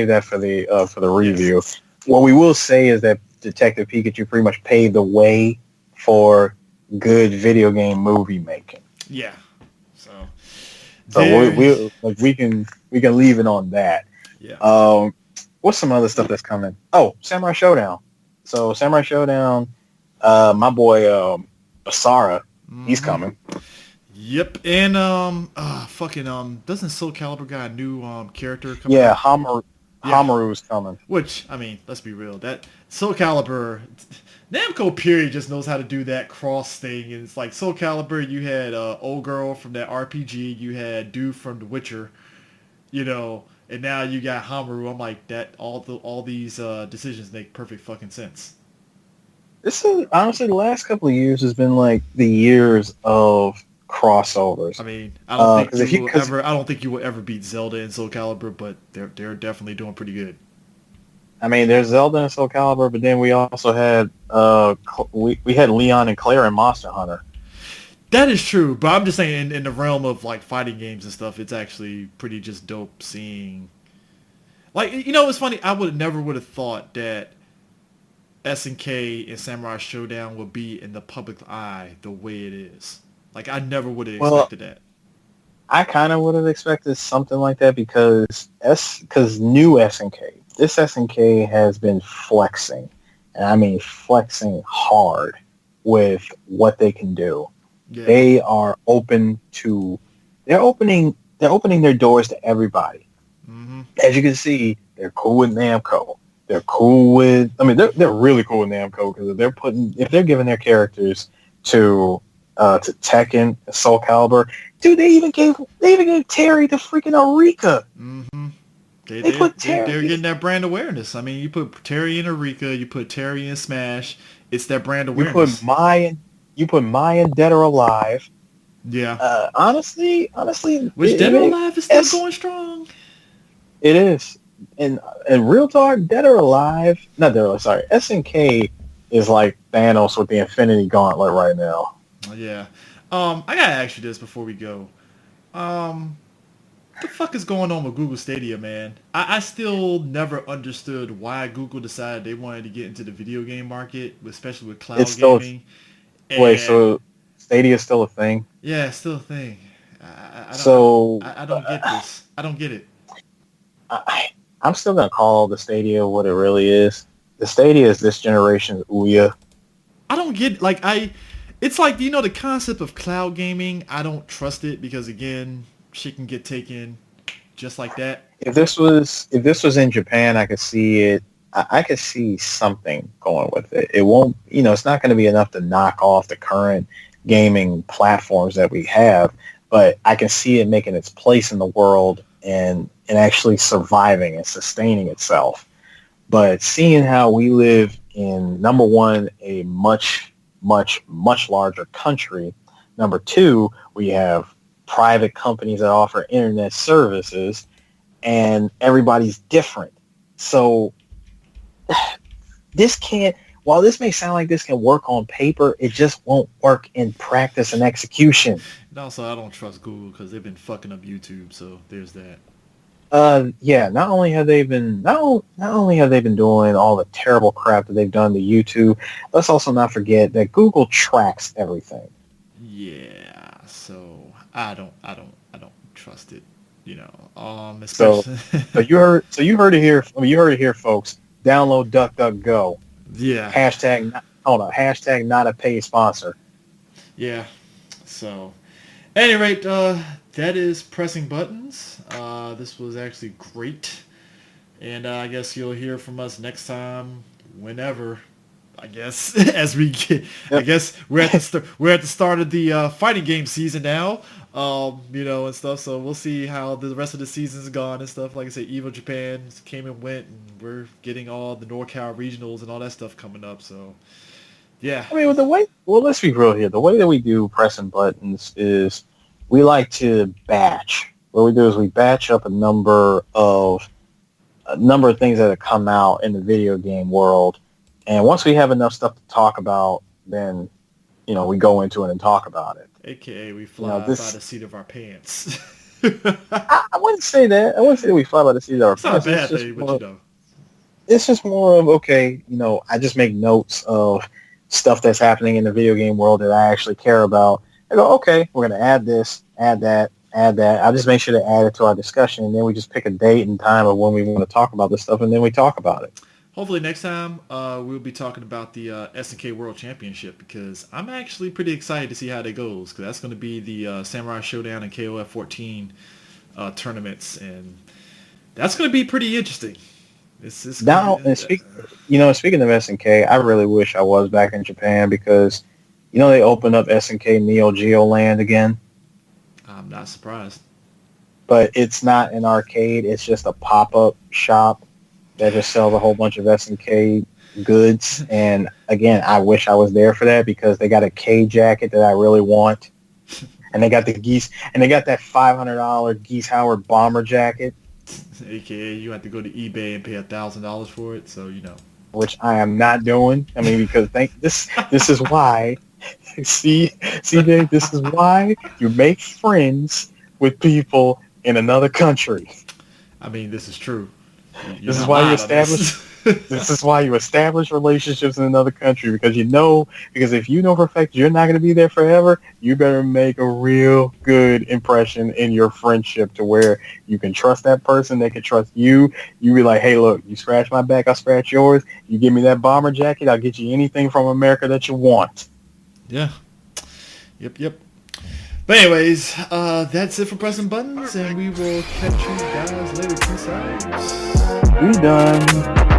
that for the review. Yes. What we will say is that Detective Pikachu pretty much paved the way for good video game movie making. Yeah. So we can leave it on that. Yeah. What's some other stuff that's coming? Oh, Samurai Showdown. So Samurai Showdown, my boy Basara, he's coming. Yep, and doesn't Soul Calibur got a new character coming? Yeah, Hamaru's coming. Which, I mean, let's be real, that Soul Calibur, Namco period just knows how to do that cross thing, and it's like Soul Calibur, you had old girl from that RPG, you had dude from The Witcher, and and now you got Hamaru. I'm like that. All these decisions make perfect fucking sense. This is honestly the last couple of years has been like the years of crossovers. I mean, I don't think Because I don't think you will ever beat Zelda and Soul Calibur, but they're definitely doing pretty good. I mean, there's Zelda and Soul Calibur, but then we also had we had Leon and Claire in Monster Hunter. That is true, but I'm just saying in the realm of like fighting games and stuff, it's actually pretty just dope seeing. Like, it's funny. I would have thought that SNK and Samurai Showdown would be in the public eye the way it is. Like, I never would have expected that. I kind of would have expected something like that because new SNK, this SNK has been flexing, and I mean flexing hard with what they can do. Yeah. They are they're opening their doors to everybody. Mm-hmm. As you can see, they're cool with Namco. They're cool with, they're really cool with Namco because if they're giving their characters to Tekken, Soul Calibur, dude, they even gave Terry to freaking Eureka. Mm-hmm. They're getting that brand awareness. I mean, you put Terry in Eureka, you put Terry in Smash, it's that brand awareness. You put Mai Dead or Alive. Yeah. Honestly, which Dead or Alive is still going strong. It is. And real talk, Dead or Alive, not Dead or Alive, sorry, SNK is like Thanos with the Infinity Gauntlet right now. Yeah. I gotta ask you this before we go. What the fuck is going on with Google Stadia, man? I still never understood why Google decided they wanted to get into the video game market, especially with cloud gaming. Wait, so Stadia is still a thing? Yeah, it's still a thing. I don't get this. I don't get it. I'm still going to call the Stadia what it really is. The Stadia is this generation's Ouya. I don't get, it's like, the concept of cloud gaming, I don't trust it because, again, shit can get taken just like that. If this was in Japan, I could see it. I could see something going with it. It won't, it's not going to be enough to knock off the current gaming platforms that we have, but I can see it making its place in the world and actually surviving and sustaining itself. But seeing how we live in, number one, a much, much, much larger country. Number two, we have private companies that offer internet services, and everybody's different. So while this may sound like this can work on paper, it just won't work in practice and execution. And also, I don't trust Google because they've been fucking up YouTube, so there's that. Yeah, not only have they been doing all the terrible crap that they've done to YouTube, let's also not forget that Google tracks everything. Yeah, so I don't trust it, especially. So you heard it here. You heard it here, folks. Download DuckDuckGo. Yeah. Hashtag not a paid sponsor. Yeah. So, at any rate, that is Pressing Buttons. This was actually great. And I guess you'll hear from us next time, whenever. I guess as we get, yep. I guess we're at the start of the fighting game season now, and stuff. So we'll see how the rest of the season's gone and stuff. Like I said, Evo Japan came and went, and we're getting all the NorCal regionals and all that stuff coming up. So yeah. I mean, let's be real here. The way that we do Pressing Buttons is we like to batch. What we do is we batch up a number of things that have come out in the video game world. And once we have enough stuff to talk about, then, we go into it and talk about it. AKA we fly by the seat of our pants. I wouldn't say that. I wouldn't say we fly by the seat of our pants. It's not a bad thing, but It's just more of, okay, I just make notes of stuff that's happening in the video game world that I actually care about. I go, okay, we're going to add this, add that. I'll just make sure to add it to our discussion, and then we just pick a date and time of when we want to talk about this stuff, and then we talk about it. Hopefully next time we'll be talking about the SNK World Championship, because I'm actually pretty excited to see how that goes, because that's going to be the Samurai Showdown and KOF 14 tournaments, and that's going to be pretty interesting. Speaking of SNK, I really wish I was back in Japan, because they opened up SNK Neo Geo Land again. I'm not surprised. but it's not an arcade. It's just a pop-up shop that just sells a whole bunch of SNK goods. And again, I wish I was there for that because they got a K jacket that I really want. And they got the geese, and they got that $500 Geese Howard bomber jacket. AKA you have to go to eBay and pay $1,000 for it, so you know. Which I am not doing. I mean, because this is why, see, CJ, this is why you make friends with people in another country. I mean, this is true. This is why you establish. This is why you establish relationships in another country because if you know for a fact you're not going to be there forever, you better make a real good impression in your friendship to where you can trust that person, they can trust you. You be like, hey, look, you scratch my back, I'll scratch yours. You give me that bomber jacket, I'll get you anything from America that you want. Yeah. Yep. But anyways, that's it for pressing buttons, and we will catch you guys later. Peace out. We done.